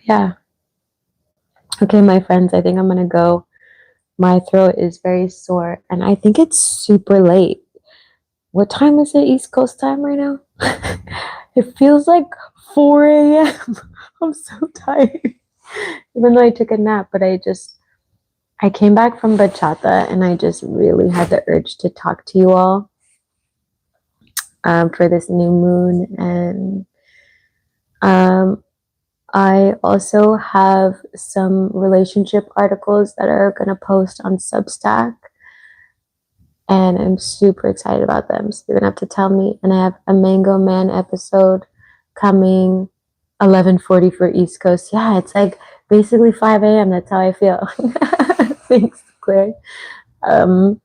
Yeah. Okay, my friends, I think I'm gonna go. My throat is very sore, and I think it's super late. What time is it East Coast time right now? It feels like 4 a.m. I'm so tired. Even though I took a nap, but I came back from bachata and I just really had the urge to talk to you all for this new moon. And I also have some relationship articles that are going to post on Substack. And I'm super excited about them. So you're going to have to tell me. And I have a Mango Man episode coming 11:40 for East Coast. Yeah, it's like basically 5 a.m. That's how I feel. Thanks, Claire. I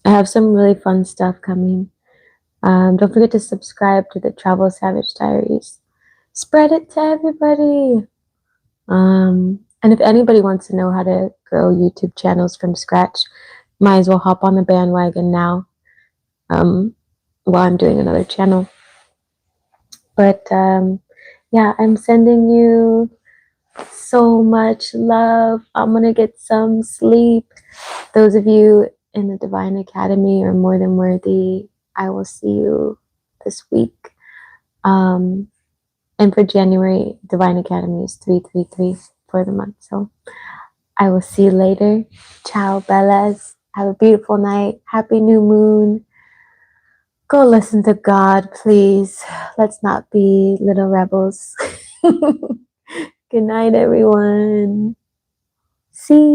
have some really fun stuff coming. Don't forget to subscribe to the Travel Savage Diaries. Spread it to everybody. And if anybody wants to know how to grow YouTube channels from scratch, might as well hop on the bandwagon now while I'm doing another channel. But yeah, I'm sending you so much love. I'm gonna get some sleep. Those of you in the Divine Academy are more than worthy. I will see you this week. And for January, Divine Academy is 333 for the month. So I will see you later. Ciao, Bellas. Have a beautiful night. Happy new moon. Go listen to God, please. Let's not be little rebels. Good night, everyone. See you.